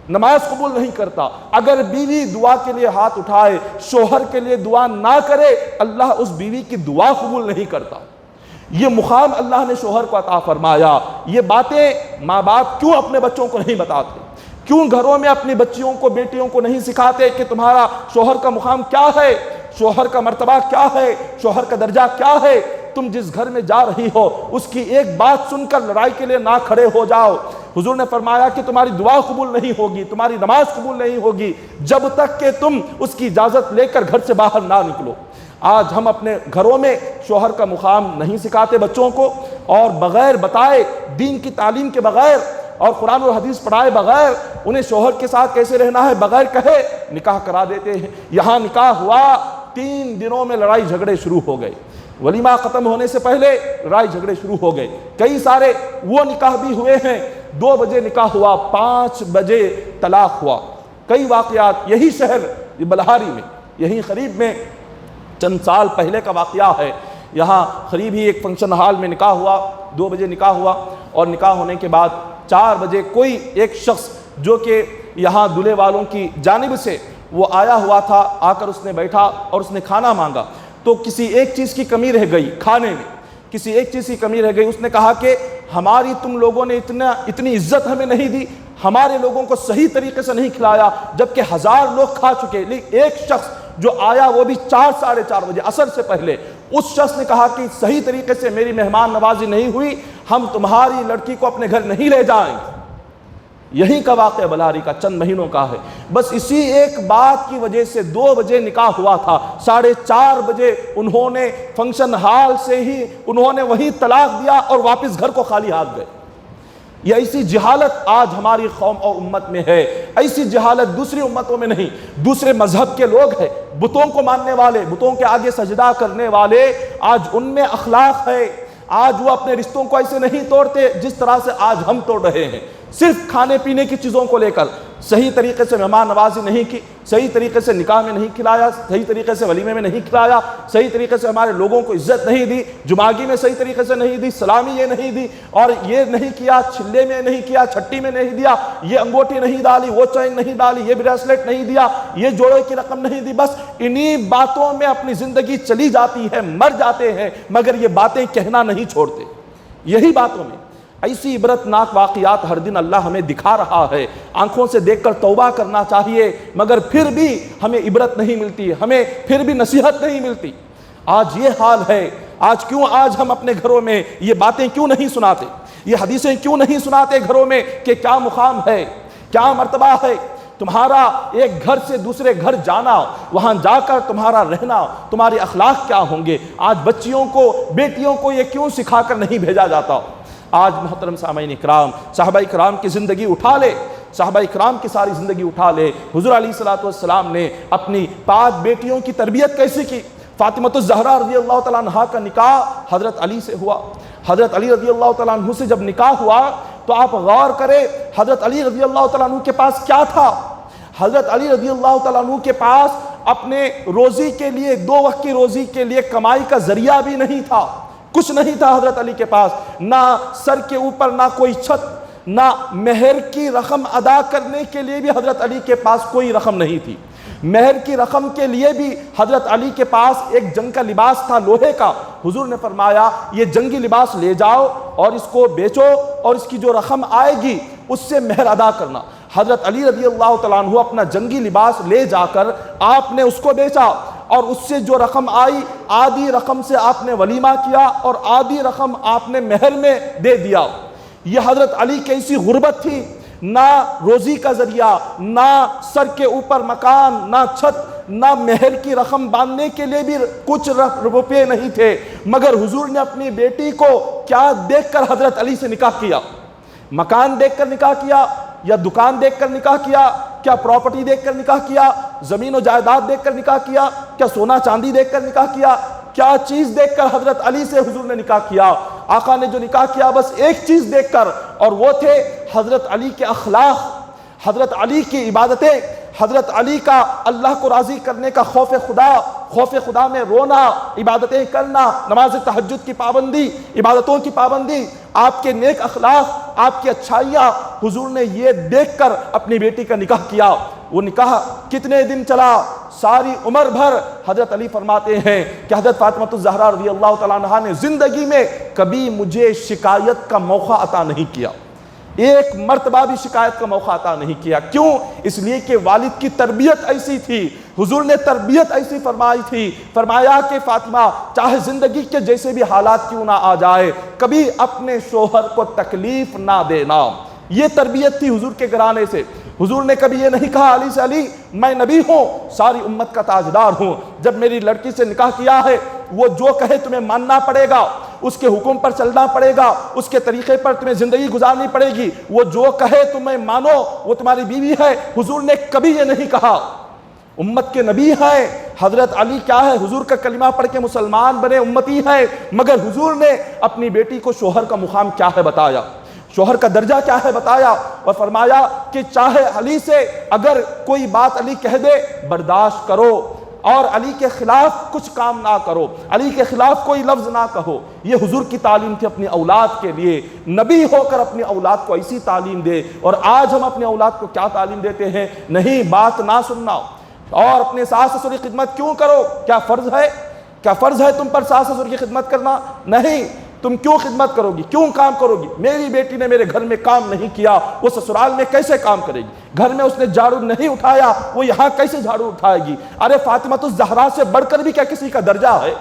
نماز قبول نہیں کرتا۔ اگر بیوی دعا کے لیے ہاتھ اٹھائے، شوہر کے لیے دعا نہ کرے، اللہ اس بیوی کی دعا قبول نہیں کرتا۔ یہ مقام اللہ نے شوہر کو عطا فرمایا۔ یہ باتیں ماں باپ کیوں اپنے بچوں کو نہیں بتاتے؟ کیوں گھروں میں اپنی بچیوں کو، بیٹیوں کو نہیں سکھاتے کہ تمہارا شوہر کا مقام کیا ہے، شوہر کا مرتبہ کیا ہے، شوہر کا درجہ کیا ہے؟ تم جس گھر میں جا رہی ہو اس کی ایک بات سن کر لڑائی کے لیے نہ کھڑے ہو جاؤ۔ حضور نے فرمایا کہ تمہاری دعا قبول نہیں ہوگی، تمہاری نماز قبول نہیں ہوگی جب تک کہ تم اس کی اجازت لے کر گھر سے باہر نہ نکلو۔ آج ہم اپنے گھروں میں شوہر کا مقام نہیں سکھاتے بچوں کو، اور بغیر بتائے، دین کی تعلیم کے بغیر اور قرآن اور حدیث پڑھائے بغیر انہیں شوہر کے ساتھ کیسے رہنا ہے بغیر کہے نکاح کرا دیتے ہیں۔ یہاں نکاح ہوا، 3 دنوں میں لڑائی جھگڑے شروع ہو گئے، ولیمہ ختم ہونے سے پہلے لڑائی جھگڑے شروع ہو گئے۔ کئی سارے وہ نکاح بھی ہوئے ہیں 2 بجے نکاح ہوا، 5 بجے طلاق ہوا۔ کئی واقعات یہی شہر بلہاری میں، یہی قریب میں چند سال پہلے کا واقعہ ہے۔ یہاں قریب ہی ایک فنکشن ہال میں نکاح ہوا، 2 بجے نکاح ہوا، اور نکاح ہونے کے بعد 4 بجے کوئی ایک شخص جو کہ یہاں دلہے والوں کی جانب سے وہ آیا ہوا تھا، آ کر اس نے بیٹھا اور اس نے کھانا مانگا، تو کسی ایک چیز کی کمی رہ گئی کھانے میں، کسی ایک چیز کی کمی رہ گئی۔ اس نے کہا کہ ہماری تم لوگوں نے اتنی عزت ہمیں نہیں دی، ہمارے لوگوں کو صحیح طریقے سے نہیں کھلایا، جبکہ 1000 لوگ کھا چکے، لیکن ایک شخص جو آیا وہ بھی 4 ساڑھے 4 بجے عصر سے پہلے، اس شخص نے کہا کہ صحیح طریقے سے میری مہمان نوازی نہیں ہوئی، ہم تمہاری لڑکی کو اپنے گھر نہیں لے جائیں گے۔ یہی کا واقعہ بلاری کا چند مہینوں کا ہے۔ بس اسی ایک بات کی وجہ سے 2 بجے نکاح ہوا تھا، 4:30 بجے انہوں نے فنکشن ہال سے ہی انہوں نے وہی طلاق دیا اور واپس گھر کو خالی ہاتھ گئے۔ یہ ایسی جہالت آج ہماری قوم اور امت میں ہے، ایسی جہالت دوسری امتوں میں نہیں۔ دوسرے مذہب کے لوگ ہیں، بتوں کو ماننے والے، بتوں کے آگے سجدہ کرنے والے، آج ان میں اخلاق ہے، آج وہ اپنے رشتوں کو ایسے نہیں توڑتے جس طرح سے آج ہم توڑ رہے ہیں۔ صرف کھانے پینے کی چیزوں کو لے کر صحیح طریقے سے مہمان نوازی نہیں کی، صحیح طریقے سے نکاح میں نہیں کھلایا، صحیح طریقے سے ولیمے میں نہیں کھلایا، صحیح طریقے سے ہمارے لوگوں کو عزت نہیں دی، جماگی میں صحیح طریقے سے نہیں دی، سلامی یہ نہیں دی، اور یہ نہیں کیا، چھلے میں نہیں کیا، چھٹی میں نہیں دیا، یہ انگوٹھی نہیں ڈالی، وہ چین نہیں ڈالی، یہ بریسلیٹ نہیں دیا، یہ جوڑے کی رقم نہیں دی، بس انہی باتوں میں اپنی زندگی چلی جاتی ہے، مر جاتے ہیں، مگر یہ باتیں کہنا نہیں چھوڑتے۔ یہی باتوں میں ایسی عبرتناک واقعات ہر دن اللہ ہمیں دکھا رہا ہے، آنکھوں سے دیکھ کر توبہ کرنا چاہیے، مگر پھر بھی ہمیں عبرت نہیں ملتی، ہمیں پھر بھی نصیحت نہیں ملتی۔ آج یہ حال ہے، آج ہم اپنے گھروں میں یہ باتیں کیوں نہیں سناتے، یہ حدیثیں کیوں نہیں سناتے گھروں میں کہ کیا مقام ہے، کیا مرتبہ ہے تمہارا ایک گھر سے دوسرے گھر جانا، وہاں جا کر تمہارا رہنا، تمہارے اخلاق کیا ہوں گے۔ آج بچیوں کو، بیٹیوں کو یہ کیوں سکھا کر نہیں بھیجا جاتا۔ آج محترم سامعین اکرام، صحابہ اکرام کی زندگی اٹھا لے، صحابہ اکرام کی ساری زندگی اٹھا لے، حضور علیہ الصلوۃ والسلام نے اپنی 5 بیٹیوں کی تربیت کیسے کی۔ فاطمۃ الزہرا رضی اللہ تعالیٰ عنہا کا نکاح حضرت علی سے ہوا۔ حضرت علی رضی اللہ تعالیٰ عنہ سے جب نکاح ہوا تو آپ غور کریں حضرت علی رضی اللہ تعالیٰ عنہ کے پاس کیا تھا۔ حضرت علی رضی اللہ تعالیٰ عنہ کے پاس اپنے روزی کے لیے، 2 وقت کی روزی کے لیے کمائی کا ذریعہ بھی نہیں تھا، کچھ نہیں تھا حضرت علی کے پاس، نہ سر کے اوپر نہ کوئی چھت، نہ مہر کی رقم ادا کرنے کے لیے بھی حضرت علی کے پاس کوئی رقم نہیں تھی۔ مہر کی رقم کے لیے بھی حضرت علی کے پاس ایک جنگ کا لباس تھا لوہے کا۔ حضور نے فرمایا یہ جنگی لباس لے جاؤ اور اس کو بیچو، اور اس کی جو رقم آئے گی اس سے مہر ادا کرنا۔ حضرت علی رضی اللہ تعالیٰ عنہ اپنا جنگی لباس لے جا کر آپ نے اس کو بیچا، اور اس سے جو رقم آئی آدھی رقم سے آپ نے ولیمہ کیا اور آدھی رقم آپ نے مہر میں دے دیا۔ یہ حضرت علی کی ایسی غربت تھی، نہ روزی کا ذریعہ، نہ سر کے اوپر مکان، نہ چھت، نہ مہر کی رقم باندھنے کے لیے بھی کچھ روپے نہیں تھے، مگر حضور نے اپنی بیٹی کو کیا دیکھ کر حضرت علی سے نکاح کیا؟ مکان دیکھ کر نکاح کیا یا دکان دیکھ کر نکاح کیا؟ کیا پراپرٹی دیکھ کر نکاح کیا؟ زمین و جائیداد دیکھ کر نکاح کیا؟ کیا سونا چاندی دیکھ کر نکاح کیا؟ کیا چیز دیکھ کر حضرت علی سے حضور نے نکاح کیا؟ آقا نے جو نکاح کیا بس ایک چیز دیکھ کر، اور وہ تھے حضرت علی کے اخلاق، حضرت علی کی عبادتیں، حضرت علی کا اللہ کو راضی کرنے کا خوف خدا میں رونا، عبادتیں کرنا، نماز تہجد کی پابندی، عبادتوں کی پابندی، آپ کے نیک اخلاق، آپ کی اچھائیاں، حضور نے یہ دیکھ کر اپنی بیٹی کا نکاح کیا۔ وہ نکاح کتنے دن چلا؟ ساری عمر بھر۔ حضرت علی فرماتے ہیں کہ حضرت فاطمہ الزہرا رضی اللہ تعالیٰ عنہا نے زندگی میں کبھی مجھے شکایت کا موقع عطا نہیں کیا، ایک مرتبہ بھی شکایت کا موقع عطا نہیں کیا۔ کیوں؟ اس لیے کہ والد کی تربیت ایسی تھی، حضور نے تربیت ایسی فرمائی تھی، فرمایا کہ فاطمہ چاہے زندگی کے جیسے بھی حالات کیوں نہ آ جائے، کبھی اپنے شوہر کو تکلیف نہ دینا۔ یہ تربیت تھی حضور کے گھرانے سے۔ حضور نے کبھی یہ نہیں کہا علی سے، علی میں نبی ہوں، ساری امت کا تاجدار ہوں، جب میری لڑکی سے نکاح کیا ہے وہ جو کہے تمہیں ماننا پڑے گا، اس کے حکم پر چلنا پڑے گا، اس کے طریقے پر تمہیں زندگی گزارنی پڑے گی، وہ جو کہے تمہیں مانو، وہ تمہاری بیوی ہے۔ حضور نے کبھی یہ نہیں کہا۔ امت کے نبی ہیں حضرت علی، کیا ہے حضور کا کلمہ پڑھ کے مسلمان بنے، امتی ہیں، مگر حضور نے اپنی بیٹی کو شوہر کا مقام کیا ہے بتایا، شوہر کا درجہ کیا ہے بتایا، اور فرمایا کہ چاہے علی سے اگر کوئی بات علی کہہ دے برداشت کرو، اور علی کے خلاف کچھ کام نہ کرو، علی کے خلاف کوئی لفظ نہ کہو۔ یہ حضور کی تعلیم تھی اپنی اولاد کے لیے۔ نبی ہو کر اپنی اولاد کو ایسی تعلیم دے، اور آج ہم اپنی اولاد کو کیا تعلیم دیتے ہیں؟ نہیں، بات نہ سننا، اور اپنے ساس سسر کی خدمت کیوں کرو؟ کیا فرض ہے؟ کیا فرض ہے تم پر ساس سسر کی خدمت کرنا؟ نہیں۔ تم کیوں خدمت کرو گی؟ کیوں کام کرو گی؟ میری بیٹی نے میرے گھر میں کام نہیں کیا، وہ سسرال میں کیسے کام کرے گی؟ گھر میں اس نے جھاڑو نہیں اٹھایا، وہ یہاں کیسے جھاڑو اٹھائے گی؟ ارے فاطمہ الزہرا سے بڑھ کر بھی کیا کسی کا درجہ ہے؟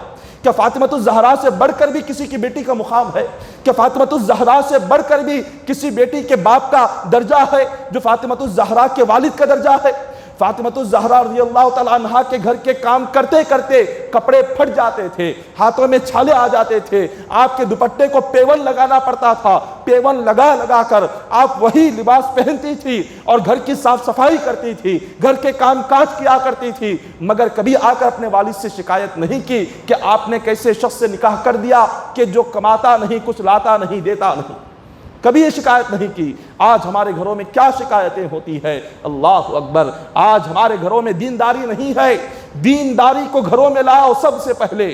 کیا فاطمہ الزہرا سے بڑھ کر بھی کسی کی بیٹی کا مقام ہے؟ کیا فاطمہ الزہرا سے بڑھ کر بھی کسی بیٹی کے باپ کا درجہ ہے جو فاطمہ الزہرا کے والد کا درجہ ہے؟ فاطمہ الزہرا رضی اللہ تعالیٰ عنہا کے گھر کے کام کرتے کرتے کپڑے پھٹ جاتے تھے، ہاتھوں میں چھالے آ جاتے تھے، آپ کے دوپٹے کو پیون لگانا پڑتا تھا، پیون لگا لگا کر آپ وہی لباس پہنتی تھی اور گھر کی صاف صفائی کرتی تھی، گھر کے کام کاج کیا کرتی تھی، مگر کبھی آ کر اپنے والد سے شکایت نہیں کی کہ آپ نے کیسے شخص سے نکاح کر دیا کہ جو کماتا نہیں، کچھ لاتا نہیں، دیتا نہیں۔ کبھی یہ شکایت نہیں کی۔ آج ہمارے گھروں میں کیا شکایتیں ہوتی ہے؟ اللہ اکبر! آج ہمارے گھروں میں دینداری نہیں ہے۔ دینداری کو گھروں میں لاؤ، سب سے پہلے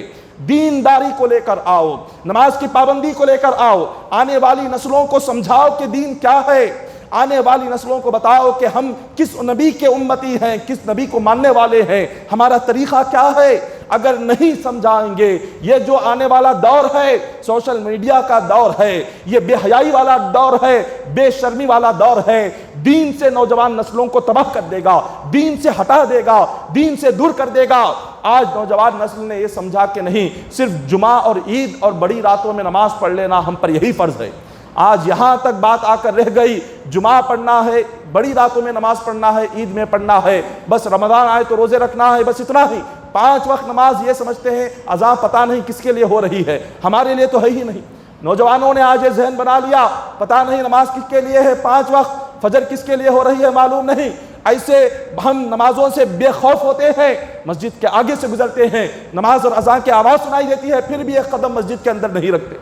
دینداری کو لے کر آؤ، نماز کی پابندی کو لے کر آؤ، آنے والی نسلوں کو سمجھاؤ کہ دین کیا ہے، آنے والی نسلوں کو بتاؤ کہ ہم کس نبی کے امتی ہیں، کس نبی کو ماننے والے ہیں، ہمارا طریقہ کیا ہے۔ اگر نہیں سمجھائیں گے، یہ جو آنے والا دور ہے، سوشل میڈیا کا دور ہے، یہ بے حیائی والا دور ہے، بے شرمی والا دور ہے، دین سے نوجوان نسلوں کو تباہ کر دے گا، دین سے ہٹا دے گا، دین سے دور کر دے گا۔ آج نوجوان نسل نے یہ سمجھا کہ نہیں، صرف جمعہ اور عید اور بڑی راتوں میں نماز پڑھ لینا ہم پر یہی فرض ہے۔ آج یہاں تک بات آ کر رہ گئی، جمعہ پڑھنا ہے، بڑی راتوں میں نماز پڑھنا ہے، عید میں پڑھنا ہے، بس رمضان آئے تو روزے رکھنا ہے، بس اتنا ہی۔ 5 وقت نماز یہ سمجھتے ہیں، اذان پتہ نہیں کس کے لیے ہو رہی ہے، ہمارے لیے تو ہے ہی نہیں۔ نوجوانوں نے آج یہ ذہن بنا لیا، پتہ نہیں نماز کس کے لیے ہے، 5 وقت، فجر کس کے لیے ہو رہی ہے معلوم نہیں۔ ایسے ہم نمازوں سے بے خوف ہوتے ہیں، مسجد کے آگے سے گزرتے ہیں، نماز اور اذان کی آواز سنائی دیتی ہے، پھر بھی ایک قدم مسجد کے اندر نہیں رکھتے،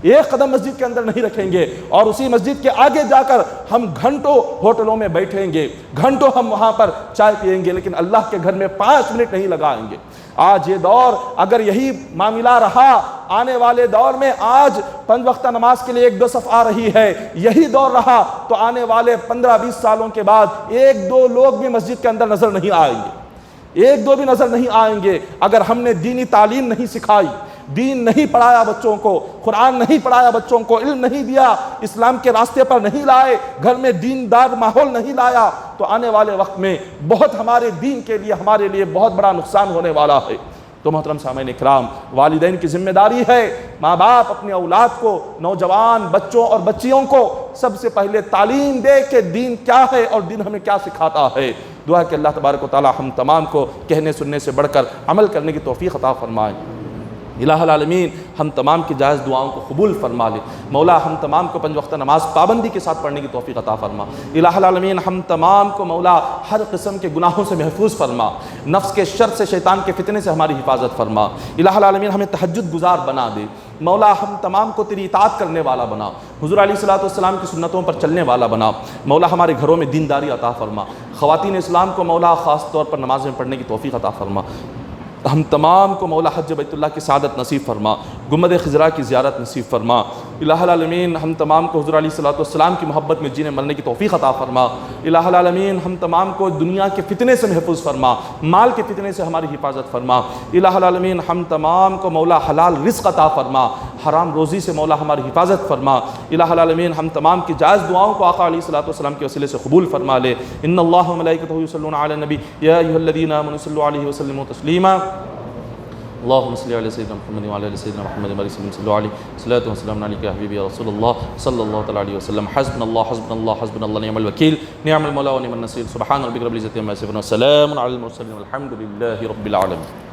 ایک قدم مسجد کے اندر نہیں رکھیں گے، اور اسی مسجد کے آگے جا کر ہم گھنٹوں ہوٹلوں میں بیٹھیں گے، گھنٹوں ہم وہاں پر چائے پئیں گے، لیکن اللہ کے گھر میں 5 منٹ نہیں لگائیں گے۔ آج یہ دور اگر یہی معاملہ رہا، آنے والے دور میں آج 5 وقتہ نماز کے لیے 1-2 صف آ رہی ہے، یہی دور رہا تو آنے والے 15-20 سالوں کے بعد 1-2 لوگ بھی مسجد کے اندر نظر نہیں آئیں گے، 1-2 بھی نظر نہیں آئیں گے۔ اگر ہم نے دینی تعلیم نہیں سکھائی، دین نہیں پڑھایا بچوں کو، قرآن نہیں پڑھایا بچوں کو، علم نہیں دیا، اسلام کے راستے پر نہیں لائے، گھر میں دیندار ماحول نہیں لایا، تو آنے والے وقت میں بہت ہمارے دین کے لیے، ہمارے لیے بہت بڑا نقصان ہونے والا ہے۔ تو محترم سامعین اکرام، والدین کی ذمہ داری ہے ماں باپ اپنے اولاد کو، نوجوان بچوں اور بچیوں کو سب سے پہلے تعلیم دے کہ دین کیا ہے اور دین ہمیں کیا سکھاتا ہے۔ دعا کہ اللہ تبارک و تعالی ہم تمام کو کہنے سننے سے بڑھ کر عمل کرنے کی توفیق عطا فرمائے۔ الہ العالمین ہم تمام کی جائز دعاؤں کو قبول فرما لے۔ مولا ہم تمام کو 5 وقت نماز پابندی کے ساتھ پڑھنے کی توفیق عطا فرما۔ الہ العالمین ہم تمام کو مولا ہر قسم کے گناہوں سے محفوظ فرما، نفس کے شر سے، شیطان کے فتنے سے ہماری حفاظت فرما۔ الہ العالمین ہمیں تہجد گزار بنا دے۔ مولا ہم تمام کو تیری اطاعت کرنے والا بنا، حضور علیہ الصلوۃ والسلام کی سنتوں پر چلنے والا بنا۔ مولا ہمارے گھروں میں دینداری عطا فرما، خواتین اسلام کو مولا خاص طور پر نمازیں پڑھنے کی توفیق عطا فرما۔ ہم تمام کو مولا حج بیت اللہ کی سعادت نصیب فرما، گنبد خضرا کی زیارت نصیب فرما۔ الہ العالمین ہم تمام کو حضور علیہ الصلوۃ والسلام کی محبت میں جینے مرنے کی توفیق عطا فرما۔ الہ العالمین ہم تمام کو دنیا کے فتنے سے محفوظ فرما، مال کے فتنے سے ہماری حفاظت فرما۔ الہ العالمین ہم تمام کو مولا حلال رزق عطا فرما، حرام روزی سے مولا ہماری حفاظت فرما۔ الہ العالمین ہم تمام کی جائز دعاؤں کو آقا علیہ الصلوۃ والسلام کے وسیلے سے قبول فرما لے۔ ان اللہ وملائکتہ یصلون علی النبی یا ایھا الذین آمنوا صلوا علیہ وسلموا تسلیما۔ اللهم صل على سيدنا محمد وعلى ال سيدنا محمد وبارك وسلم صلوا عليه صلاة وسلام عليك يا حبيبي يا رسول الله صلى الله تعالى عليه وسلم۔ حسبنا الله حسبنا الله حسبنا الله نعم الوكيل نعم المولى ونعم النصير۔ سبحان ربك رب العزة عما يصفون وسلام على المرسلين والحمد لله رب العالمين۔